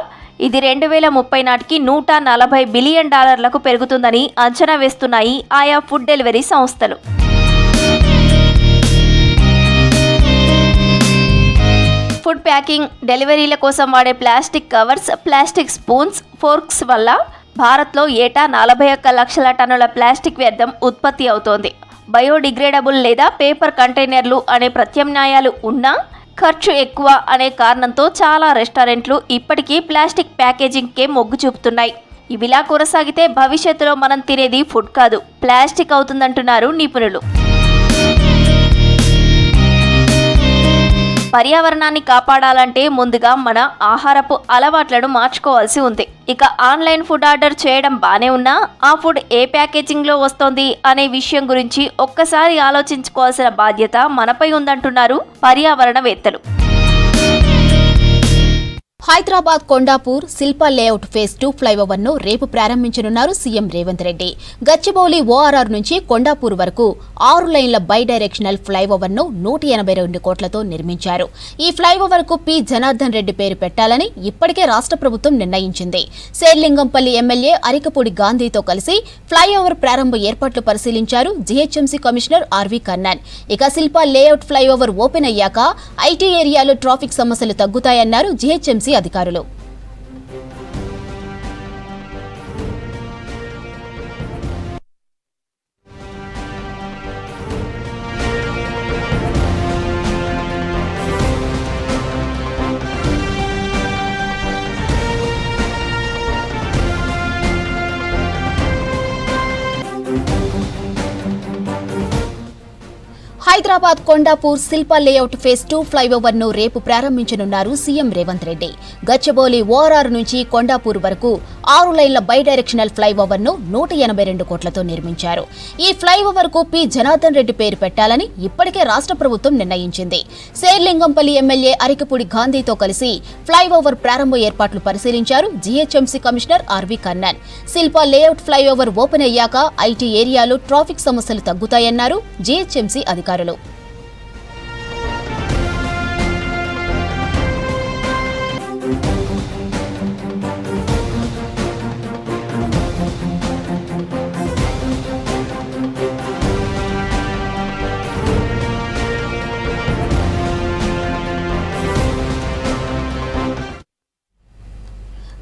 ఇది 2030 నాటికి $140 బిలియన్ పెరుగుతుందని అంచనా వేస్తున్నాయి ఆయా ఫుడ్ డెలివరీ సంస్థలు. ఫుడ్ ప్యాకింగ్, డెలివరీల కోసం వాడే plastic covers, plastic spoons, forks వల్ల భారత్లో ఏటా 41 లక్షల టన్నుల ప్లాస్టిక్ వ్యర్థం ఉత్పత్తి అవుతోంది. బయోడిగ్రేడబుల్ లేదా పేపర్ కంటైనర్లు అనే ప్రత్యామ్నాయాలు ఉన్నా ఖర్చు ఎక్కువ అనే కారణంతో చాలా రెస్టారెంట్లు ఇప్పటికీ ప్లాస్టిక్ ప్యాకేజింగ్కే మొగ్గు చూపుతున్నాయి. ఇవిలా కొనసాగితే భవిష్యత్తులో మనం తినేది ఫుడ్ కాదు, ప్లాస్టిక్ అవుతుందంటున్నారు నిపుణులు. పర్యావరణాన్ని కాపాడాలంటే ముందుగా మన ఆహారపు అలవాట్లను మార్చుకోవాల్సి ఉంది. ఇక ఆన్లైన్ ఫుడ్ ఆర్డర్ చేయడం బానే ఉన్నా ఆ ఫుడ్ ఏ ప్యాకేజింగ్లో వస్తోంది అనే విషయం గురించి ఒక్కసారి ఆలోచించుకోవాల్సిన బాధ్యత మనపై ఉందంటున్నారు పర్యావరణవేత్తలు. హైదరాబాద్ కొండాపూర్ శిల్పా లేఅవుట్ ఫేజ్ 2 ఫ్లైఓవర్ను రేపు ప్రారంభించనున్నారు సీఎం రేవంత్ రెడ్డి. గచ్చిబౌలి ఓఆర్ఆర్ నుంచి కొండాపూర్ వరకు 6 లైన్ల బై డైరెక్షనల్ ఫ్లైఓవర్ను 182 కోట్లతో నిర్మించారు. ఈ ఫ్లైఓవర్కు పి జనార్దన్ రెడ్డి పేరు పెట్టాలని ఇప్పటికే రాష్ట్ర ప్రభుత్వం నిర్ణయించింది. శేర్లింగంపల్లి ఎమ్మెల్యే అరికపూడి గాంధీతో కలిసి ఫ్లైఓవర్ ప్రారంభ ఏర్పాట్లు పరిశీలించారు జీహెచ్ఎంసీ కమిషనర్ ఆర్వి కర్ణన్. ఇక శిల్పా లేఅవుట్ ఫ్లైఓవర్ ఓపెన్ అయ్యాక ఐటీ ఏరియాలో ట్రాఫిక్ సమస్యలు తగ్గుతాయన్నారు జీహెచ్ఎంసీ అధికారులు. హైదరాబాద్ కొండాపూర్ శిల్పా లేఅవుట్ ఫేజ్ 2 ఫ్లైఓవర్ను రేపు ప్రారంభించనున్నారు సీఎం రేవంత్ రెడ్డి. గచ్చిబౌలి ఓఆర్ఆర్ నుంచి కొండాపూర్ వరకు 6 లైన్ల బై డైరెక్షనల్ ఫ్లైఓవర్ను 182 కోట్లతో నిర్మించారు. ఈ ఫ్లైఓవర్కు పి జనార్దన్ రెడ్డి పేరు పెట్టాలని ఇప్పటికే రాష్ట్ర ప్రభుత్వం నిర్ణయించింది. శేర్లింగంపల్లి ఎమ్మెల్యే అరికపూడి గాంధీతో కలిసి ఫ్లైఓవర్ ప్రారంభ ఏర్పాట్లు పరిశీలించారు GHMC commissioner RV Karnan. Shilpa layout flyover open అయ్యాక ఐటీ ఏరియాలో ట్రాఫిక్ సమస్యలు తగ్గుతాయన్నారు జీహెచ్ఎంసీ అధికారులు.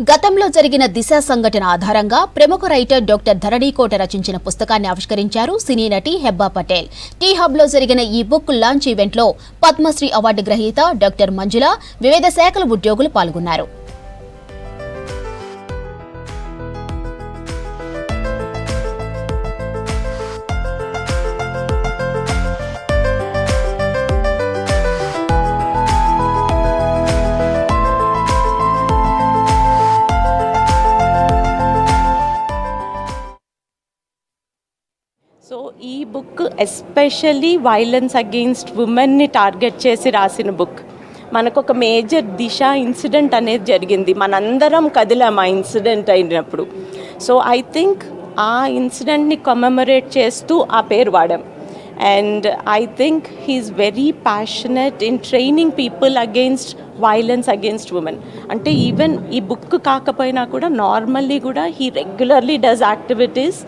గతంలో జరిగిన దిశ సంఘటన ఆధారంగా ప్రముఖ రైటర్ డాక్టర్ ధరణీకోట రచించిన పుస్తకాన్ని ఆవిష్కరించారు సినీ నటి హెబ్బా పటేల్. టీ హబ్లో జరిగిన ఈ బుక్ లాంచ్ ఈవెంట్లో పద్మశ్రీ అవార్డు గ్రహీత డాక్టర్ మంజుల, వివిధ శాఖల ఉద్యోగులు పాల్గొన్నారు. సో ఈ బుక్ ఎస్పెషల్లీ వైలెన్స్ అగెయిన్స్ట్ ఉమెన్ని టార్గెట్ చేసి రాసిన బుక్. మనకు ఒక మేజర్ దిశ ఇన్సిడెంట్ అనేది జరిగింది, మనందరం కదిలాం ఆ ఇన్సిడెంట్ అయినప్పుడు. సో ఐ థింక్ ఆ ఇన్సిడెంట్ని కమెమరేట్ చేస్తూ ఆ పేరు వాడాం. And I think he is very passionate in training people against violence against women. అంటే ఈవెన్ ఈ బుక్ కాకపోయినా కూడా నార్మల్లీ కూడా he regularly does activities.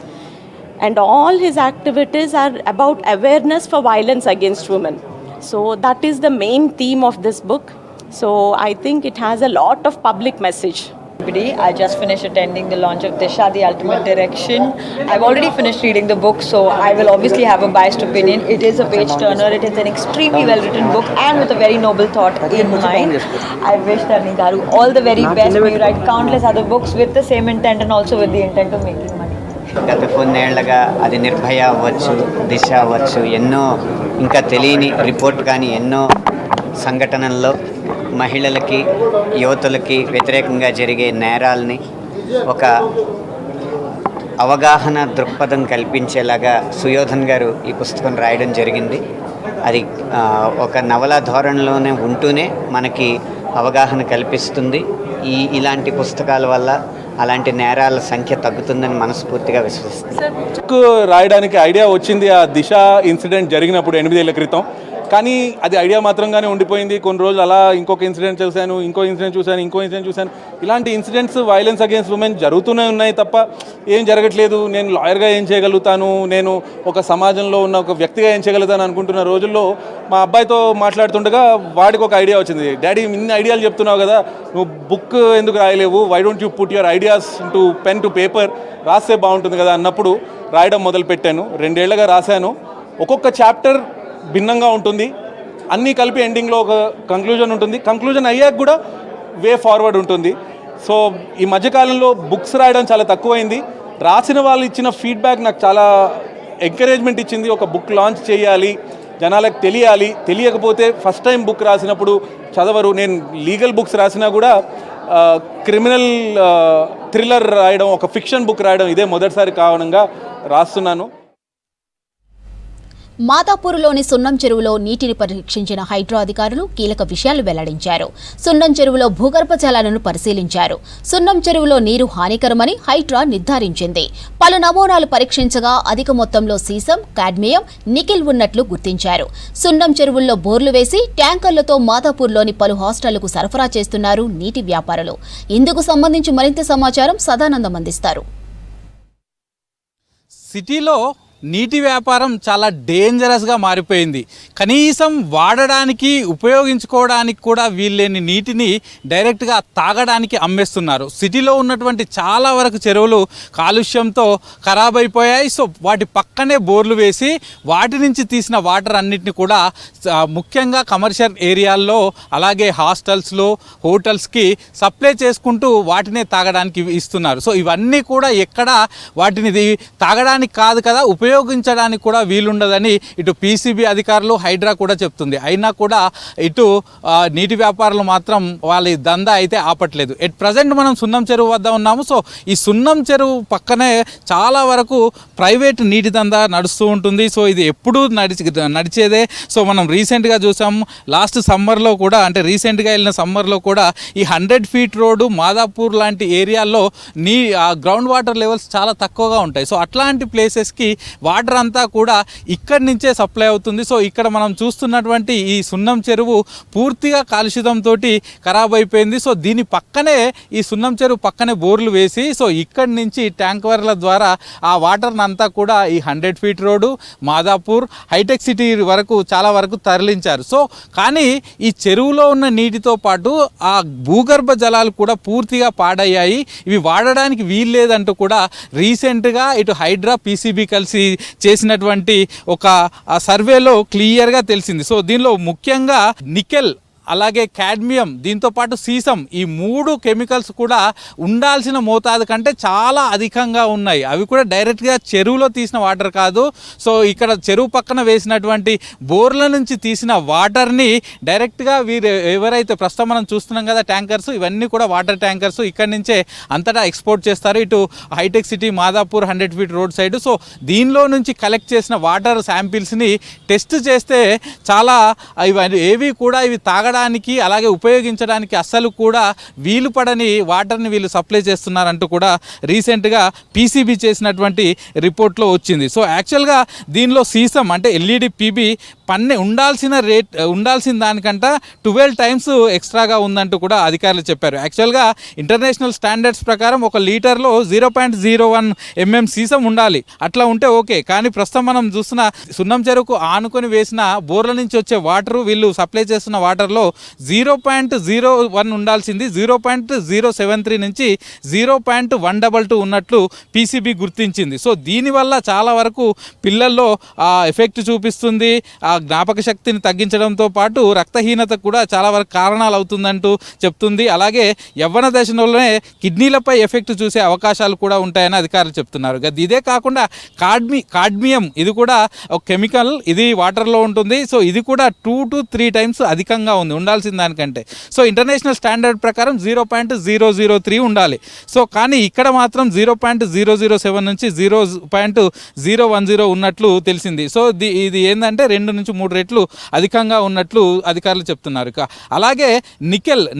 And all his activities are about awareness for violence against women. So that is the main theme of this book. So I think it has a lot of public message. I just finished attending the launch of Disha, The Ultimate Direction. I've already finished reading the book, so I will obviously have a biased opinion. It is a page turner. It is an extremely well written book and with a very noble thought in mind. I wish Dharani Garu all the very best. May you write countless other books with the same intent and also with the intent of making money. గత కొన్నేళ్లుగా అది నిర్భయ అవ్వచ్చు, దిశ అవ్వచ్చు, ఎన్నో ఇంకా తెలియని రిపోర్ట్ కానీ ఎన్నో సంఘటనల్లో మహిళలకి, యువతులకి వ్యతిరేకంగా జరిగే నేరాలని ఒక అవగాహన దృక్పథం కల్పించేలాగా సుయోధన్ గారు ఈ పుస్తకం రాయడం జరిగింది. అది ఒక నవల ధోరణిలోనే ఉంటూనే మనకి అవగాహన కల్పిస్తుంది. ఇలాంటి పుస్తకాల వల్ల అలాంటి నేరాల సంఖ్య తగ్గుతుందని మనస్ఫూర్తిగా విశ్వసిస్తున్నాను. బుక్ రాయడానికి ఐడియా వచ్చింది ఆ దిశ ఇన్సిడెంట్ జరిగినప్పుడు 8 ఏళ్ల క్రితం. కానీ అది ఐడియా మాత్రంగానే ఉండిపోయింది. కొన్ని రోజులు అలా ఇంకొక ఇన్సిడెంట్ చూశాను, ఇంకో ఇన్సిడెంట్ చూశాను. ఇలాంటి ఇన్సిడెంట్స్ వైలెన్స్ అగేన్స్ట్ ఉమెన్ జరుగుతూనే ఉన్నాయి తప్ప ఏం జరగట్లేదు. నేను లాయర్గా ఏం చేయగలుగుతాను, నేను ఒక సమాజంలో ఉన్న ఒక వ్యక్తిగా ఏం చేయగలుగుతాను అనుకుంటున్న రోజుల్లో మా అబ్బాయితో మాట్లాడుతుండగా వాడికి ఒక ఐడియా వచ్చింది. డాడీ ఇన్ని ఐడియాలు చెప్తున్నావు కదా, నువ్వు బుక్ ఎందుకు రాయలేవు, why don't you put your ideas to pen to paper, రాస్తే బాగుంటుంది కదా అన్నప్పుడు రాయడం మొదలుపెట్టాను. 2 ఏళ్లుగా రాశాను. ఒక్కొక్క చాప్టర్ భిన్నంగా ఉంటుంది, అన్నీ కలిపి ఎండింగ్లో ఒక కంక్లూజన్ ఉంటుంది. కంక్లూజన్ అయ్యాక కూడా వే ఫార్వర్డ్ ఉంటుంది. సో ఈ మధ్యకాలంలో బుక్స్ రాయడం చాలా తక్కువైంది. రాసిన వాళ్ళు ఇచ్చిన ఫీడ్బ్యాక్ నాకు చాలా ఎంకరేజ్మెంట్ ఇచ్చింది. ఒక బుక్ లాంచ్ చేయాలి, జనాలకు తెలియాలి. తెలియకపోతే ఫస్ట్ టైం బుక్ రాసినప్పుడు చదవరు. నేను లీగల్ బుక్స్ రాసినా కూడా క్రిమినల్ థ్రిల్లర్ రాయడం, ఒక ఫిక్షన్ బుక్ రాయడం ఇదే మొదటిసారి కారణంగా రాస్తున్నాను. మాదాపూర్లోని సున్నం చెరువులో నీటిని పరీక్షించిన హైడ్రా అధికారులు కీలక విషయాలు వెల్లడించారు. సున్నం చెరువులో భూగర్భ జలాలను పరిశీలించారు. సున్నం చెరువులో నీరు హానికరమని హైడ్రా నిర్ధారించింది. పలు నమూనాలు పరీక్షించగా అధిక మొత్తంలో సీసం, కాడ్మియం, నికెల్ ఉన్నట్లు గుర్తించారు. సున్నం చెరువుల్లో బోర్లు వేసి ట్యాంకర్లతో మాదాపూర్లోని పలు హాస్టళ్లకు సరఫరా చేస్తున్నారు నీటి వ్యాపారులు. ఇందుకు సంబంధించి మరింత సమాచారం సదానందం అందిస్తారు. సిటీలో నీటి వ్యాపారం చాలా డేంజరస్గా మారిపోయింది. కనీసం వాడడానికి ఉపయోగించుకోవడానికి కూడా వీల్లేని నీటిని డైరెక్ట్గా తాగడానికి అమ్మేస్తున్నారు. సిటీలో ఉన్నటువంటి చాలా వరకు చెరువులు కాలుష్యంతో ఖరాబ్ అయిపోయాయి. సో వాటి పక్కనే బోర్లు వేసి వాటి నుంచి తీసిన వాటర్ అన్నిటిని కూడా ముఖ్యంగా కమర్షియల్ ఏరియాల్లో అలాగే హాస్టల్స్లో హోటల్స్కి సప్లై చేసుకుంటూ వాటినే తాగడానికి ఇస్తున్నారు. సో ఇవన్నీ కూడా ఎక్కడ వాటిని తాగడానికి కాదు కదా, ఉపయోగించడానికి కూడా వీలుండదని ఇటు పీసీబీ అధికారులు హైడ్రా కూడా చెప్తుంది. అయినా కూడా ఇటు నీటి వ్యాపారులు మాత్రం వాళ్ళ దందా అయితే ఆపట్లేదు. ఎట్ ప్రజెంట్ మనం సున్నం చెరువు వద్ద ఉన్నాము. సో ఈ సున్నం చెరువు పక్కనే చాలా వరకు ప్రైవేట్ నీటి దందా నడుస్తూ ఉంటుంది. సో ఇది ఎప్పుడూ నడిచేదే. సో మనం రీసెంట్గా చూసాము, లాస్ట్ సమ్మర్లో కూడా, అంటే రీసెంట్గా వెళ్ళిన సమ్మర్లో కూడా ఈ 100 ఫీట్ రోడ్డు మాదాపూర్ లాంటి ఏరియాల్లో గ్రౌండ్ వాటర్ లెవెల్స్ చాలా తక్కువగా ఉంటాయి. సో అట్లాంటి ప్లేసెస్కి వాటర్ అంతా కూడా ఇక్కడి నుంచే సప్లై అవుతుంది. సో ఇక్కడ మనం చూస్తున్నటువంటి ఈ సున్నం చెరువు పూర్తిగా కాలుష్యంతో ఖరాబ్ అయిపోయింది. సో దీని పక్కనే ఈ సున్నం చెరువు పక్కనే బోర్లు వేసి సో ఇక్కడి నుంచి ట్యాంకర్ల ద్వారా ఆ వాటర్ని అంతా కూడా ఈ 100 feet road Madhapur hitech city వరకు చాలా వరకు తరలించారు. సో కానీ ఈ చెరువులో ఉన్న నీటితో పాటు ఆ భూగర్భ జలాలు కూడా పూర్తిగా పాడయ్యాయి. ఇవి వాడడానికి వీల్లేదంటూ కూడా రీసెంట్గా ఇటు హైడ్రా పీసీబీ కలిసి చేసినటువంటి ఒక సర్వేలో క్లియర్గా తెలిసింది. సో దీనిలో ముఖ్యంగా నికెల్ అలాగే కాడ్మియం దీంతోపాటు సీసం ఈ 3 కెమికల్స్ కూడా ఉండాల్సిన మోతాదు కంటే చాలా అధికంగా ఉన్నాయి. అవి కూడా డైరెక్ట్గా చెరువులో తీసిన వాటర్ కాదు. సో ఇక్కడ చెరువు పక్కన వేసినటువంటి బోర్ల నుంచి తీసిన వాటర్ని డైరెక్ట్గా ఎవరైతే ప్రస్తుతం మనం చూస్తున్నాం కదా ట్యాంకర్స్, ఇవన్నీ కూడా వాటర్ ట్యాంకర్స్ ఇక్కడి నుంచే అంతటా ఎక్స్పోర్ట్ చేస్తారు ఇటు hitech city Madhapur 100 feet road side. So దీనిలో నుంచి కలెక్ట్ చేసిన వాటర్ శాంపిల్స్ని టెస్ట్ చేస్తే చాలా ఏవి కూడా ఇవి తాగడానికి అలాగే ఉపయోగించడానికి అస్సలు కూడా వీలు పడని వాటర్ని వీళ్ళు సప్లై చేస్తున్నారంటూ కూడా రీసెంట్గా పీసీబీ చేసినటువంటి రిపోర్ట్లో వచ్చింది. సో యాక్చువల్గా దీనిలో సీసం అంటే ఎల్ఈడి పీబీ ఉండాల్సిన దానికంట 12 టైమ్స్ ఎక్స్ట్రాగా ఉందంటూ కూడా అధికారులు చెప్పారు. యాక్చువల్గా ఇంటర్నేషనల్ స్టాండర్డ్స్ ప్రకారం 1 లీటర్లో 0.01 mm సీసం ఉండాలి. అట్లా ఉంటే ఓకే. కానీ ప్రస్తుతం మనం చూస్తున్న సున్నం చెరువుకు ఆనుకొని వేసిన బోర్ల నుంచి వచ్చే వాటరు వీళ్ళు సప్లై చేస్తున్న వాటర్లో 0.01 ఉండాల్సింది 0.073 నుంచి 0.122 ఉన్నట్లు పీసీబీ గుర్తించింది. సో దీనివల్ల చాలా వరకు పిల్లల్లో ఎఫెక్ట్ చూపిస్తుంది. జ్ఞాపక శక్తిని తగ్గించడంతో పాటు రక్తహీనత కూడా చాలా వరకు కారణాలు అవుతుందంటూ చెప్తుంది. అలాగే యవ్వన దశలోనే కిడ్నీలపై ఎఫెక్ట్ చూసే అవకాశాలు కూడా ఉంటాయని అధికారులు చెప్తున్నారు. ఇదే కాకుండా కాడ్మియం ఇది కూడా ఒక కెమికల్, ఇది వాటర్లో ఉంటుంది. సో ఇది కూడా 2 to 3 టైమ్స్ అధికంగా ఉండాల్సిన దానికంటే. సో ఇంటర్నేషనల్ స్టాండర్డ్ ప్రకారం 0.003 ఉండాలి. సో కానీ ఇక్కడ మాత్రం 0.007 నుంచి 0.010 ఉన్నట్లు తెలిసింది. సో ఇది ఏంటంటే 2 నుంచి 3 రెట్లు అధికంగా ఉన్నట్లు అధికారులు చెప్తున్నారు. అలాగే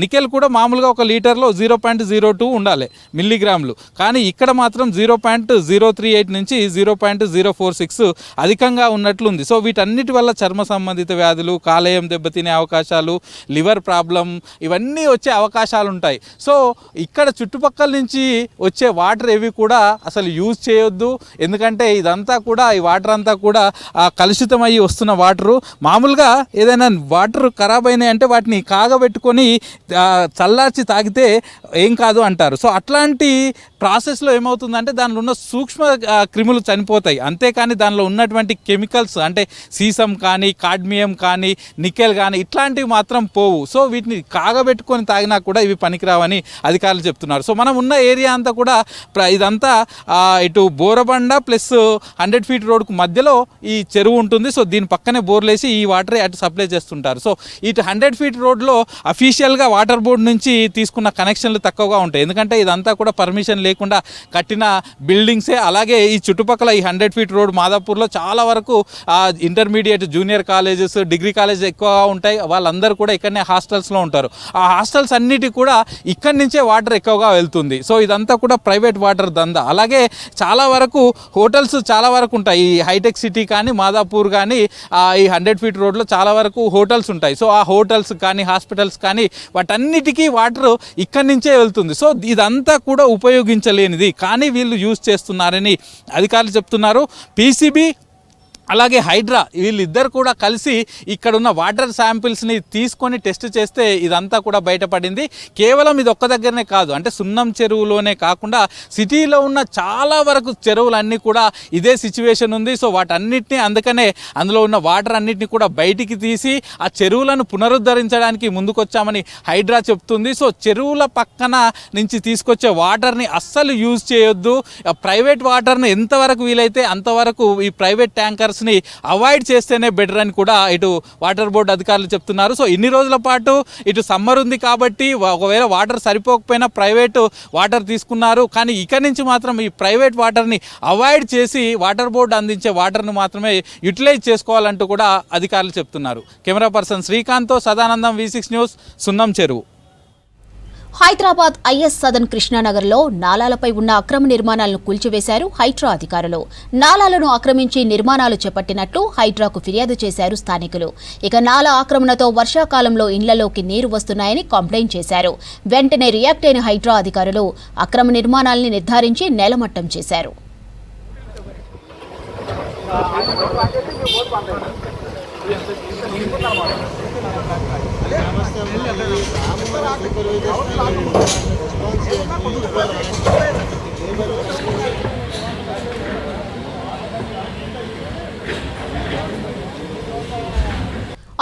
నికెల్ కూడా మామూలుగా 1 లీటర్లో 0.02 ఉండాలి మిల్లీగ్రాములు. కానీ ఇక్కడ మాత్రం 0.038 నుంచి 0.046 అధికంగా ఉన్నట్లు ఉంది. సో వీటన్నిటి వల్ల చర్మ సంబంధిత వ్యాధులు, కాలేయం దెబ్బతినే అవకాశాలు, లివర్ ప్రాబ్లం ఇవన్నీ వచ్చే అవకాశాలు ఉంటాయి. సో ఇక్కడ చుట్టుపక్కల నుంచి వచ్చే వాటర్ ఏవి కూడా అసలు యూజ్ చేయొద్దు. ఎందుకంటే ఇదంతా కూడా ఈ వాటర్ అంతా కూడా కలుషితమయ్యి వస్తున్న వాటరు. మామూలుగా ఏదైనా వాటర్ ఖరాబ్ అయినాయి అంటే వాటిని కాగబెట్టుకొని చల్లార్చి తాగితే ఏం కాదు అంటారు. సో అట్లాంటి ప్రాసెస్లో ఏమవుతుందంటే దానిలో ఉన్న సూక్ష్మ క్రిములు చనిపోతాయి. అంతేకాని దానిలో ఉన్నటువంటి కెమికల్స్ అంటే సీసం కానీ కాడ్మియం కానీ నికెల్ కానీ ఇట్లాంటివి మాత్రం పోవు. సో వీటిని కాగబెట్టుకొని తాగినా కూడా ఇవి పనికిరావని అధికారులు చెప్తున్నారు. సో మనం ఉన్న ఏరియా అంతా కూడా ఇదంతా ఇటు బోరబండ ప్లస్ 100 ఫీట్ రోడ్కు మధ్యలో ఈ చెరువు ఉంటుంది. సో దీని పక్కనే బోర్లు వేసి ఈ వాటర్ అటు సప్లై చేస్తుంటారు. సో ఇటు 100 ఫీట్ రోడ్లో అఫీషియల్గా వాటర్ బోర్డు నుంచి తీసుకున్న కనెక్షన్లు తక్కువగా ఉంటాయి. ఎందుకంటే ఇదంతా కూడా పర్మిషన్ లేకుండా కట్టిన బిల్డింగ్సే. అలాగే ఈ చుట్టుపక్కల ఈ 100 ఫీట్ రోడ్ మాదాపూర్లో చాలా వరకు intermediate junior colleges degree colleges ఎక్కువగా ఉంటాయి. వాళ్ళందరూ కూడా ఇక్కడనే హాస్టల్స్లో ఉంటారు. ఆ హాస్టల్స్ అన్నిటి కూడా ఇక్కడి నుంచే వాటర్ ఎక్కువగా వెళ్తుంది. సో ఇదంతా కూడా ప్రైవేట్ వాటర్ దందా. అలాగే చాలా వరకు హోటల్స్ చాలా వరకు ఉంటాయి. ఈ హైటెక్ సిటీ కానీ మాదాపూర్ కానీ ఈ 100 ఫీట్ రోడ్లో చాలా వరకు హోటల్స్ ఉంటాయి. సో ఆ హోటల్స్ కానీ హాస్పిటల్స్ కానీ వాటన్నిటికీ వాటర్ ఇక్కడి నుంచే వెళ్తుంది. సో ఇదంతా కూడా ఉపయోగించలేనిది, కానీ వీళ్ళు యూజ్ చేస్తున్నారని అధికారులు చెప్తున్నారు. పీసీబీ అలాగే హైడ్రా వీళ్ళిద్దరు కూడా కలిసి ఇక్కడున్న వాటర్ శాంపిల్స్ని తీసుకొని టెస్ట్ చేస్తే ఇదంతా కూడా బయటపడింది. కేవలం ఇది ఒక్క దగ్గరనే కాదు, అంటే సున్నం చెరువులోనే కాకుండా సిటీలో ఉన్న చాలా వరకు చెరువులన్నీ కూడా ఇదే సిచ్యువేషన్ ఉంది. సో వాటన్నిటిని అందుకనే అందులో ఉన్న వాటర్ అన్నిటిని కూడా బయటికి తీసి ఆ చెరువులను పునరుద్ధరించడానికి ముందుకొచ్చామని హైడ్రా చెప్తుంది. సో చెరువుల పక్కన నుంచి తీసుకొచ్చే వాటర్ని అస్సలు యూజ్ చేయొద్దు. ప్రైవేట్ వాటర్ని ఎంతవరకు వీలైతే అంతవరకు ఈ ప్రైవేట్ ట్యాంకర్స్ని అవాయిడ్ చేస్తేనే బెటర్ అని కూడా ఇటు వాటర్ బోర్డు అధికారులు చెప్తున్నారు. సో ఇన్ని రోజుల పాటు ఇటు సమ్మర్ ఉంది కాబట్టి ఒకవేళ వాటర్ సరిపోకపోయినా ప్రైవేట్ వాటర్ తీసుకున్నారు. కానీ ఇక్కడి నుంచి మాత్రం ఈ ప్రైవేట్ వాటర్ని అవాయిడ్ చేసి వాటర్ బోర్డు అందించే వాటర్ని మాత్రమే యూటిలైజ్ చేసుకోవాలంటూ కూడా అధికారులు చెప్తున్నారు. కెమెరా పర్సన్ శ్రీకాంత్తో Sadanandam, V6 news, Sunnam Cheruvu. Hyderabad IS Sadan కృష్ణానగర్లో నాలాలపై ఉన్న అక్రమ నిర్మాణాలను కూల్చివేశారు హైడ్రా అధికారులు. నాలాలను ఆక్రమించి నిర్మాణాలు చేపట్టినట్లు హైడ్రాకు ఫిర్యాదు చేశారు స్థానికులు. ఇక నాలా ఆక్రమణతో వర్షాకాలంలో ఇళ్లలోకి నీరు వస్తున్నాయని కంప్లైంట్ చేశారు. వెంటనే రియాక్ట్ అయిన హైడ్రా అధికారులు అక్రమ నిర్మాణాలని నిర్ధారించి నేలమట్టం చేశారు.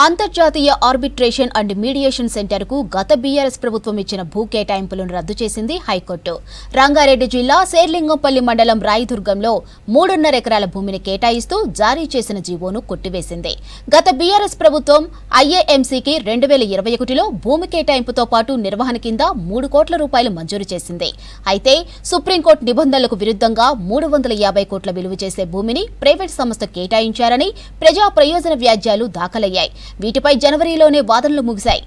అంతర్జాతీయ ఆర్బిట్రేషన్ అండ్ మీడియేషన్ సెంటర్కు గత బీఆర్ఎస్ ప్రభుత్వం ఇచ్చిన భూ కేటాయింపులను రద్దు చేసింది హైకోర్టు. రంగారెడ్డి జిల్లా శేర్లింగంపల్లి మండలం రాయదుర్గంలో 3.5 ఎకరాల భూమిని కేటాయిస్తూ జారీ చేసిన జీవోను కొట్టివేసింది. గత బీఆర్ఎస్ ప్రభుత్వం ఐఏఎంసీకి 2021లో భూమి కేటాయింపుతో పాటు నిర్వహణ కింద 3 కోట్ల రూపాయలు మంజూరు చేసింది. అయితే సుప్రీంకోర్టు నిబంధనలకు విరుద్ధంగా 350 కోట్ల విలువ చేసే భూమిని ప్రైవేట్ సంస్థ కేటాయించారని ప్రజా ప్రయోజన వ్యాజ్యాలు దాఖలయ్యాయి. వీటిపై జనవరిలోనే వాదనలు ముగిశాయి.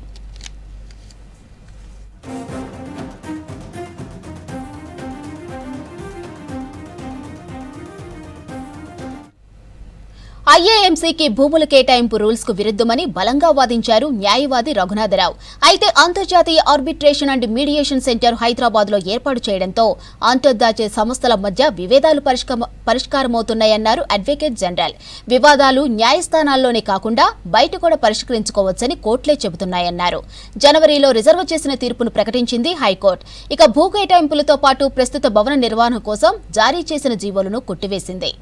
ఐఏఎంసీకి భూముల కేటాయింపు రూల్స్ కు విరుద్ధమని బలంగా వాదించారు న్యాయవాది రఘునాథరావు. అయితే అంతర్జాతీయ arbitration and mediation centre Hyderabad లో ఏర్పాటు చేయడంతో అంతర్జాతీయ సంస్థల మధ్య విభేదాలు పరిష్కారమవుతున్నాయన్నారు అడ్వకేట్ జనరల్. వివాదాలు న్యాయస్థానాల్లోనే కాకుండా బయట కూడా పరిష్కరించుకోవచ్చని కోర్టులే చెబుతున్నాయన్నారు. జనవరిలో రిజర్వ్ చేసిన తీర్పును ప్రకటించింది హైకోర్టు. ఇక భూ కేటాయింపులతో పాటు ప్రస్తుత భవన నిర్వహణ కోసం జారీ చేసిన జీవోలను కొట్టివేసింది.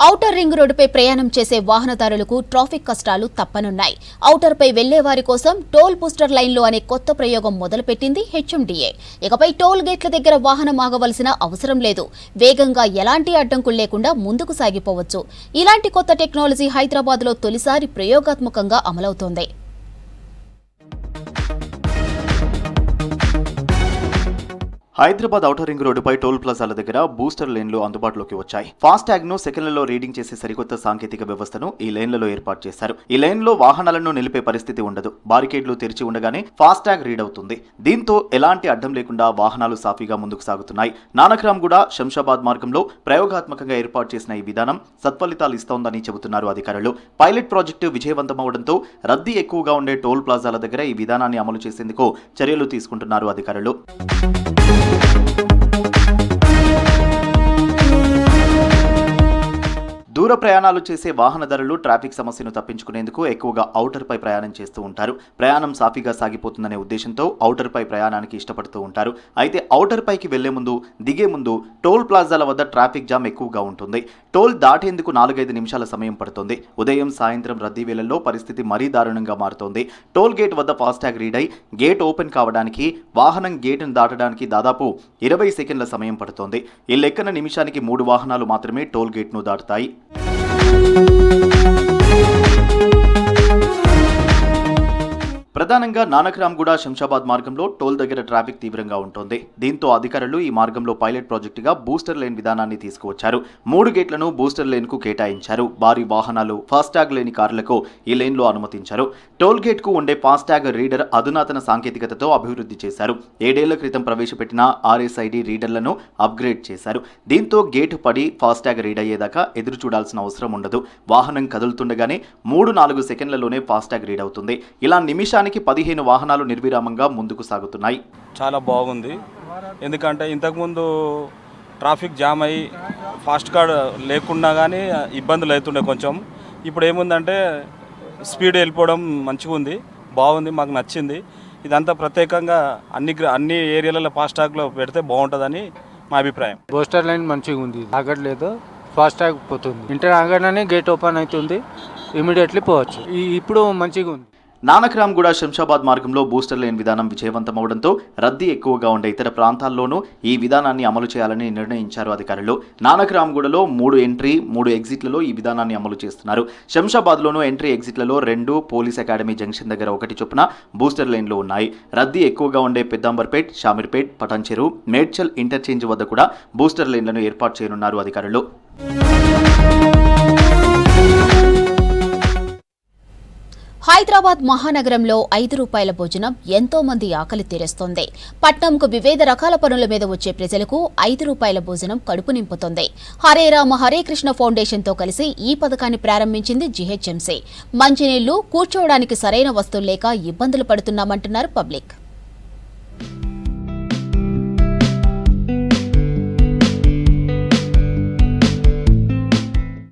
ఔటర్ రింగ్ రోడ్డుపై ప్రయాణం చేసే వాహనదారులకు ట్రాఫిక్ కష్టాలు తప్పనున్నాయి. ఔటర్పై వెళ్లే వారి కోసం టోల్ బూస్టర్ లైన్లు అనే కొత్త ప్రయోగం మొదలుపెట్టింది హెచ్ఎండిఏ. ఇకపై టోల్ గేట్ల దగ్గర వాహనం ఆగవలసిన అవసరం లేదు. వేగంగా ఎలాంటి అడ్డంకులు లేకుండా ముందుకు సాగిపోవచ్చు. ఇలాంటి కొత్త టెక్నాలజీ హైదరాబాద్లో తొలిసారి ప్రయోగాత్మకంగా అమలవుతోంది. హైదరాబాద్ ఔటర్ రింగ్ రోడ్డుపై టోల్ ప్లాజాల దగ్గర బూస్టర్ లేన్లు అందుబాటులోకి వచ్చాయి. ఫాస్టాగ్ ను సెకండ్లలో రీడింగ్ చేసే సరికొత్త సాంకేతిక వ్యవస్థను ఈ లేన్లలో ఏర్పాటు చేశారు. ఈ లేన్లో వాహనాలను నిలిపే పరిస్థితి ఉండదు. బారికేడ్లు తెరిచి ఉండగానే ఫాస్టాగ్ రీడ్ అవుతుంది. దీంతో ఎలాంటి అడ్డం లేకుండా వాహనాలు సాఫీగా ముందుకు సాగుతున్నాయి. నానక్రామ్గూడ శంషాబాద్ మార్గంలో ప్రయోగాత్మకంగా ఏర్పాటు చేసిన ఈ విధానం సత్ఫలితాలు ఇస్తోందని చెబుతున్నారు అధికారులు. పైలట్ ప్రాజెక్టు విజయవంతమవడంతో రద్దీ ఎక్కువగా ఉండే టోల్ ప్లాజాల దగ్గర ఈ విధానాన్ని అమలు చేసేందుకు చర్యలు తీసుకుంటున్నారు అధికారులు. దూర దూర ప్రయాణాలు చేసే వాహనదారులు ట్రాఫిక్ సమస్యను తప్పించుకునేందుకు ఎక్కువగా ఔటర్ పై ప్రయాణం చేస్తూ ఉంటారు. ప్రయాణం సాఫీగా సాగిపోతుందనే ఉద్దేశంతో ఔటర్ పై ప్రయాణానికి ఇష్టపడుతూ ఉంటారు. అయితే ఔటర్ పైకి వెళ్లే ముందు, దిగే ముందు టోల్ ప్లాజాల వద్ద ట్రాఫిక్ జామ్ ఎక్కువగా ఉంటుంది. టోల్ దాటేందుకు 4-5 నిమిషాల సమయం పడుతుంది. ఉదయం, సాయంత్రం రద్దీ వేళల్లో పరిస్థితి మరీ దారుణంగా మారుతోంది. టోల్ గేట్ వద్ద ఫాస్టాగ్ రీడ్ అయి గేట్ ఓపెన్ కావడానికి, వాహనం గేటును దాటడానికి దాదాపు 20 సెకండ్ల సమయం పడుతోంది. ఈ లెక్కన నిమిషానికి 3 వాహనాలు మాత్రమే టోల్ గేట్ను దాటుతాయి. ప్రధానంగా నానక్రామ్గూడ శంషాబాద్ మార్గంలో టోల్ దగ్గర ట్రాఫిక్ తీవ్రంగా ఉంటుంది. దీంతో అధికారులు ఈ మార్గంలో పైలట్ ప్రాజెక్టుగా బూస్టర్ లేన్ విధానాన్ని తీసుకువచ్చారు. 3 గేట్లను బూస్టర్ లేన్కు కేటాయించారు. భారీ వాహనాలు, ఫాస్టాగ్ లేని కార్లకు ఈ లేన్లో అనుమతించారు. టోల్ గేట్కు ఉండే ఫాస్టాగ్ రీడర్ అధునాతన సాంకేతికతతో అభివృద్ధి చేశారు. 7 ఏళ్ల క్రితం ప్రవేశపెట్టిన RSID రీడర్లను అప్గ్రేడ్ చేశారు. దీంతో గేటు పడి ఫాస్టాగ్ రీడ్ అయ్యేదాకా ఎదురు చూడాల్సిన అవసరం ఉండదు. వాహనం కదులుతుండగానే 3-4 సెకండ్లలోనే ఫాస్టాగ్ రీడ్ అవుతుంది. ఇలా నిమిషానికి 15 వాహనాలు నిర్విరామంగా ముందుకు సాగుతున్నాయి. చాలా బాగుంది. ఎందుకంటే ఇంతకుముందు ట్రాఫిక్ జామ్ అయ్యి ఫాస్ట్ కార్డ్ లేకుండా కానీ ఇబ్బందులు అవుతుండే కొంచెం. ఇప్పుడు ఏముందంటే స్పీడ్ వెళ్ళిపోవడం మంచిగా ఉంది, బాగుంది, మాకు నచ్చింది. ఇదంతా ప్రత్యేకంగా అన్ని ఏరియాలలో ఫాస్టాగ్లో పెడితే బాగుంటుందని మా అభిప్రాయం. బూస్టర్ లైన్ మంచిగా ఉంది, ఆగట్లేదు, ఫాస్టాగ్ పోతుంది. ఇంటర్ ఆగగానే గేట్ ఓపెన్ అవుతుంది, ఇమీడియట్లీ పోవచ్చు. ఇప్పుడు మంచిగా ఉంది. నానక్రామ్గూడ శంషాబాద్ మార్గంలో బూస్టర్ లేన్ విధానం విజయవంతమవడంతో రద్దీ ఎక్కువగా ఉండే ఇతర ప్రాంతాల్లోనూ ఈ విధానాన్ని అమలు చేయాలని నిర్ణయించారు అధికారులు. నానక్రామ్గూడలో 3 ఎంట్రీ, 3 ఎగ్జిట్లలో ఈ విధానాన్ని అమలు చేస్తున్నారు. శంషాబాద్లోనూ ఎంట్రీ ఎగ్జిట్లలో 2, పోలీస్ అకాడమీ జంక్షన్ దగ్గర 1 చొప్పున బూస్టర్ లైన్లు ఉన్నాయి. రద్దీ ఎక్కువగా ఉండే పెద్దాంబర్పేట్, షామీర్పేట్, పటాన్చెరు, మేడ్చల్ ఇంటర్చేంజ్ వద్ద కూడా బూస్టర్ లైన్లను ఏర్పాటు చేయనున్నారు అధికారులు. హైదరాబాద్ మహానగరంలో 5 రూపాయల భోజనం ఎంతో మంది ఆకలి తీరుస్తోంది. పట్నంకు వివిధ రకాల పనుల మీద వచ్చే ప్రజలకు 5 రూపాయల భోజనం కడుపు నింపుతోంది. హరే రామ హరే కృష్ణ ఫౌండేషన్తో కలిసి ఈ పథకాన్ని ప్రారంభించింది జీహెచ్ఎంసీ. మంచినీళ్లు, కూర్చోవడానికి సరైన వస్తువులు లేక ఇబ్బందులు పడుతున్నామంటున్నారు పబ్లిక్.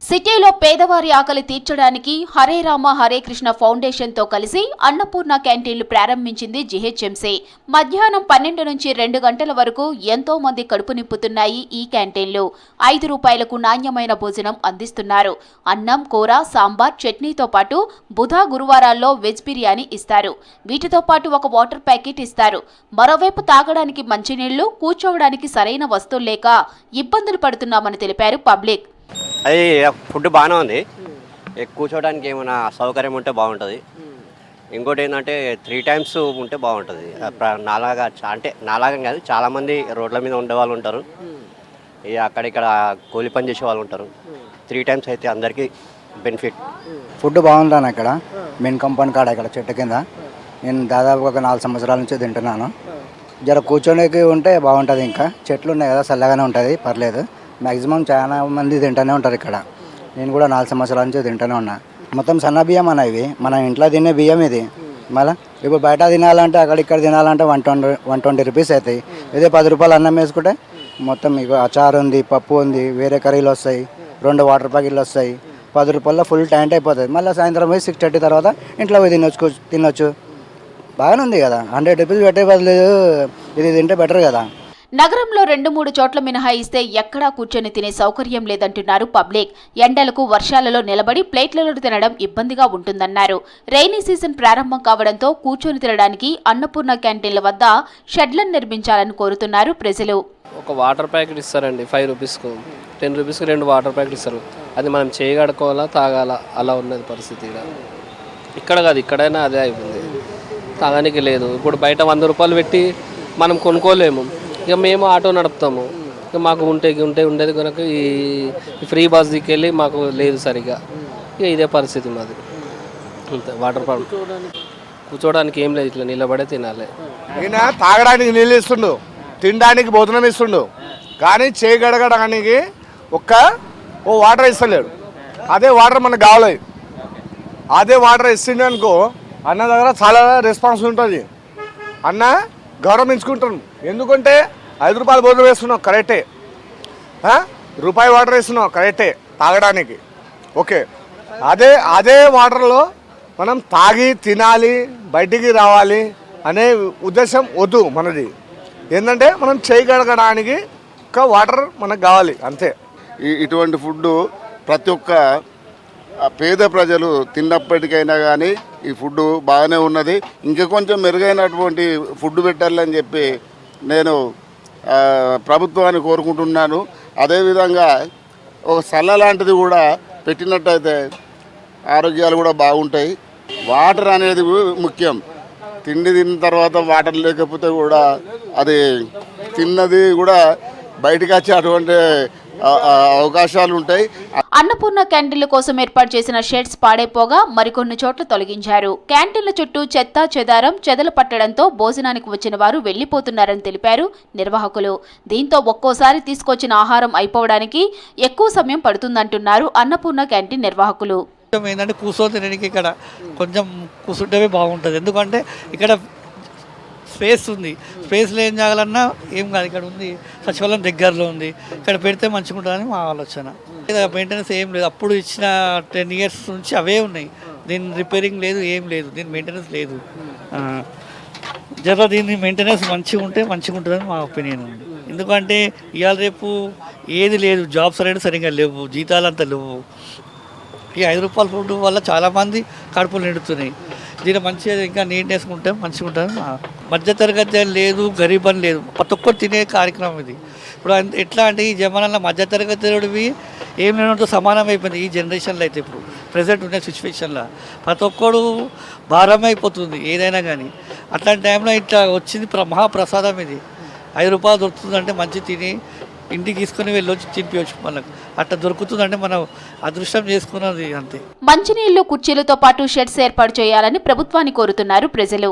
సిటీలో పేదవారి ఆకలి తీర్చడానికి హరే రామ హరే కృష్ణ ఫౌండేషన్తో కలిసి అన్నపూర్ణ క్యాంటీన్లు ప్రారంభించింది జీహెచ్ఎంసీ. మధ్యాహ్నం 12 నుంచి 2 గంటల వరకు ఎంతో మంది కడుపు నింపుతున్నాయి ఈ క్యాంటీన్లు. 5 రూపాయలకు నాణ్యమైన భోజనం అందిస్తున్నారు. అన్నం, కూర, సాంబార్, చట్నీతో పాటు బుధ, గురువారాల్లో వెజ్ బిర్యానీ ఇస్తారు. వీటితో పాటు ఒక వాటర్ ప్యాకెట్ ఇస్తారు. మరోవైపు తాగడానికి మంచినీళ్లు, కూర్చోవడానికి సరైన వస్తువులు లేక ఇబ్బందులు పడుతున్నామని తెలిపారు పబ్లిక్. అది ఫుడ్ బాగానే ఉంది, కూర్చోడానికి ఏమైనా సౌకర్యం ఉంటే బాగుంటుంది. ఇంకోటి ఏంటంటే 3 టైమ్స్ ఉంటే బాగుంటుంది. నాలాగా అంటే నాలాగా కాదు, చాలామంది రోడ్ల మీద ఉండే వాళ్ళు ఉంటారు, ఇక అక్కడిక్కడ కూలి పని చేసే వాళ్ళు ఉంటారు. 3 టైమ్స్ అయితే అందరికీ బెనిఫిట్. ఫుడ్ బాగుందని అక్కడ మెయిన్ కంపౌండ్ కాడ ఇక్కడ చెట్టు కింద నేను దాదాపు ఒక 4 సంవత్సరాల నుంచి తింటున్నాను. జర కూర్చోడానికి ఉంటే బాగుంటుంది. ఇంకా చెట్లు ఉన్నాయి కదా, చల్లగానే ఉంటుంది, పర్లేదు. మ్యాక్సిమం చాలా మంది తింటూనే ఉంటారు ఇక్కడ. నేను కూడా 4 సంవత్సరాల నుంచి తింటూనే ఉన్నా. మొత్తం సన్న బియ్యం అన్న ఇవి, మన ఇంట్లో తినే బియ్యం ఇది. మళ్ళీ ఇప్పుడు బయట తినాలంటే అక్కడిక్కడ తినాలంటే 120 రూపీస్ అవుతాయి. ఇదే 10 రూపాయలు అన్నం వేసుకుంటే మొత్తం ఇక అచారు ఉంది, పప్పు ఉంది, వేరే కర్రీలు వస్తాయి, 2 వాటర్ ప్యాకెట్లు వస్తాయి. 10 రూపాయల్లో ఫుల్ ట్యాంక్ అయిపోతుంది. మళ్ళీ సాయంత్రం పోయి 6:30 తర్వాత ఇంట్లో పోయి తినొచ్చు. బాగానే ఉంది కదా. 100 రూపీస్ పెట్టే బదులు ఇది తింటే బెటర్ కదా. నగరంలో 2-3 చోట్ల మినహాయిస్తే ఎక్కడా కూర్చొని తినే సౌకర్యం లేదంటున్నారు పబ్లిక్. ఎండలకు, వర్షాలలో నిలబడి ప్లేట్లలో తినడం ఇబ్బందిగా ఉంటుందన్నారు. రైనీ సీజన్ ప్రారంభం కావడంతో కూర్చొని తినడానికి అన్నపూర్ణ క్యాంటీన్ల వద్ద షెడ్లను నిర్మించాలని కోరుతున్నారు ప్రజలు. ఒక వాటర్ ప్యాకెట్ ఇస్తారండి 5 రూపీస్కు, 10 రూపీస్కి 2 వాటర్ ప్యాకెట్ ఇస్తారు. అది మనం చేయగడుకోవాలా, తాగాలా, అలా ఉన్నది పరిస్థితి. ఇక్కడ కాదు, ఇక్కడైనా అదే అయిపోయింది, తాగడానికి లేదు. ఇప్పుడు బయట 100 రూపాయలు పెట్టి మనం కొనుక్కోలేము. ఇక మేము ఆటో నడుపుతాము, ఇక మాకు ఉండేది కనుక ఈ ఫ్రీ బస్ దిక్కెళ్ళి మాకు లేదు సరిగా. ఇక ఇదే పరిస్థితి మాది. అంతే. వాటర్ ప్రాబ్లం, కూర్చోడానికి ఏం లేదు, ఇట్లా నిలబడే తినాలి. ఈయన తాగడానికి నీళ్ళు ఇస్తుండు, తినడానికి భోజనం ఇస్తుండు, కానీ చేయగడగడానికి ఓ వాటర్ ఇస్తలేడు. అదే వాటర్ మనకు కావాలి. అదే వాటర్ ఇస్తుండే అనుకో అన్న దగ్గర చాలా రెస్పాన్స్ ఉంటుంది. అన్న గౌరవించుకుంటాను. ఎందుకంటే 5 రూపాయలు భోజనం వేస్తున్నావు కరెక్టే, రూపాయి వాటర్ వేస్తున్నావు కరెక్టే తాగడానికి. ఓకే, అదే వాటర్లో మనం తాగి తినాలి, బయటికి రావాలి అనే ఉద్దేశం వద్దు మనది. ఏంటంటే మనం చేయగలగడానికి ఒక వాటర్ మనకు కావాలి అంతే. ఇటువంటి ఫుడ్ ప్రతి ఒక్క పేద ప్రజలు తిన్నప్పటికైనా కానీ ఈ ఫుడ్ బాగానే ఉన్నది. ఇంకా కొంచెం మెరుగైనటువంటి ఫుడ్ పెట్టాలని చెప్పి నేను ప్రభుత్వాన్ని కోరుకుంటున్నాను. అదేవిధంగా ఒక సల్ల లాంటిది కూడా పెట్టినట్టయితే ఆరోగ్యాలు కూడా బాగుంటాయి. వాటర్ అనేది ముఖ్యం. తిండి తిన్న తర్వాత వాటర్ లేకపోతే కూడా అది తిన్నది కూడా బయటకు వచ్చే అటువంటి అవకాశాలు ఉంటాయి. అన్నపూర్ణ క్యాంటీన్ల కోసం ఏర్పాటు చేసిన షెడ్స్ పాడైపోగా మరికొన్ని చోట్ల తొలగించారు. క్యాంటీన్ల చుట్టూ చెత్త చెదారం చెదలు పట్టడంతో భోజనానికి వచ్చిన వారు వెళ్లిపోతున్నారని తెలిపారు నిర్వాహకులు. దీంతో ఒక్కోసారి తీసుకొచ్చిన ఆహారం అయిపోవడానికి ఎక్కువ సమయం పడుతుందంటున్నారు అన్నపూర్ణ క్యాంటీన్ నిర్వాహకులు. ఏంటంటే కూర్చొని తినడానికి ఇక్కడ కొంచెం కూర్చుంటే బాగుంటుంది. ఎందుకంటే ఇక్కడ స్పేస్ ఉంది. స్పేస్లో ఏం చేయాలన్నా ఏం కాదు, ఇక్కడ ఉంది, సచివాలయం దగ్గరలో ఉంది, ఇక్కడ పెడితే మంచిగా ఉంటుందని మా ఆలోచన. మెయింటెనెన్స్ ఏం లేదు, అప్పుడు ఇచ్చిన 10 years నుంచి అవే ఉన్నాయి. దీని రిపేరింగ్ లేదు, ఏం లేదు, దీని మెయింటెనెన్స్ లేదు. దీని మెయింటెనెన్స్ మంచిగా ఉంటే మంచిగా ఉంటుందని మా ఒపీనియన్ ఉంది. ఎందుకంటే ఇవాళ రేపు ఏది లేదు, జాబ్స్ అనేది సరిగ్గా లేవు, జీతాలు అంతా లేవు. ఈ 5 రూపాయల ఫుడ్ వల్ల చాలామంది కడుపులు నిండుతున్నాయి. దీన్ని మంచిగా ఇంకా నీట్నెస్ ఉంటే మంచిగా ఉంటుంది. మధ్యతరగతి లేదు, గరీబ్ అని లేదు, ప్రతి ఒక్కరు తినే కార్యక్రమం ఇది. ఇప్పుడు ఎట్లా అంటే ఈ జమానాలో మధ్యతరగతివి ఏం లేనంతో సమానం అయిపోయింది ఈ జనరేషన్లో. అయితే ఇప్పుడు ప్రజెంట్ ఉన్న సిచ్యువేషన్లో ప్రతి ఒక్కడు భారం అయిపోతుంది ఏదైనా కానీ. అట్లాంటి టైంలో ఇట్లా వచ్చింది మహాప్రసాదం ఇది. 5 రూపాయలు దొరుకుతుందంటే మంచి తిని ఇంటికి తీసుకుని వెళ్ళొచ్చి తినిపించవచ్చు. మనకు అట్లా దొరుకుతుందంటే మనం అదృష్టం చేసుకున్నది అంతే. మంచినీళ్లు కుర్చీలతో పాటు షెడ్స్ ఏర్పాటు చేయాలని ప్రభుత్వాన్ని కోరుతున్నారు ప్రజలు.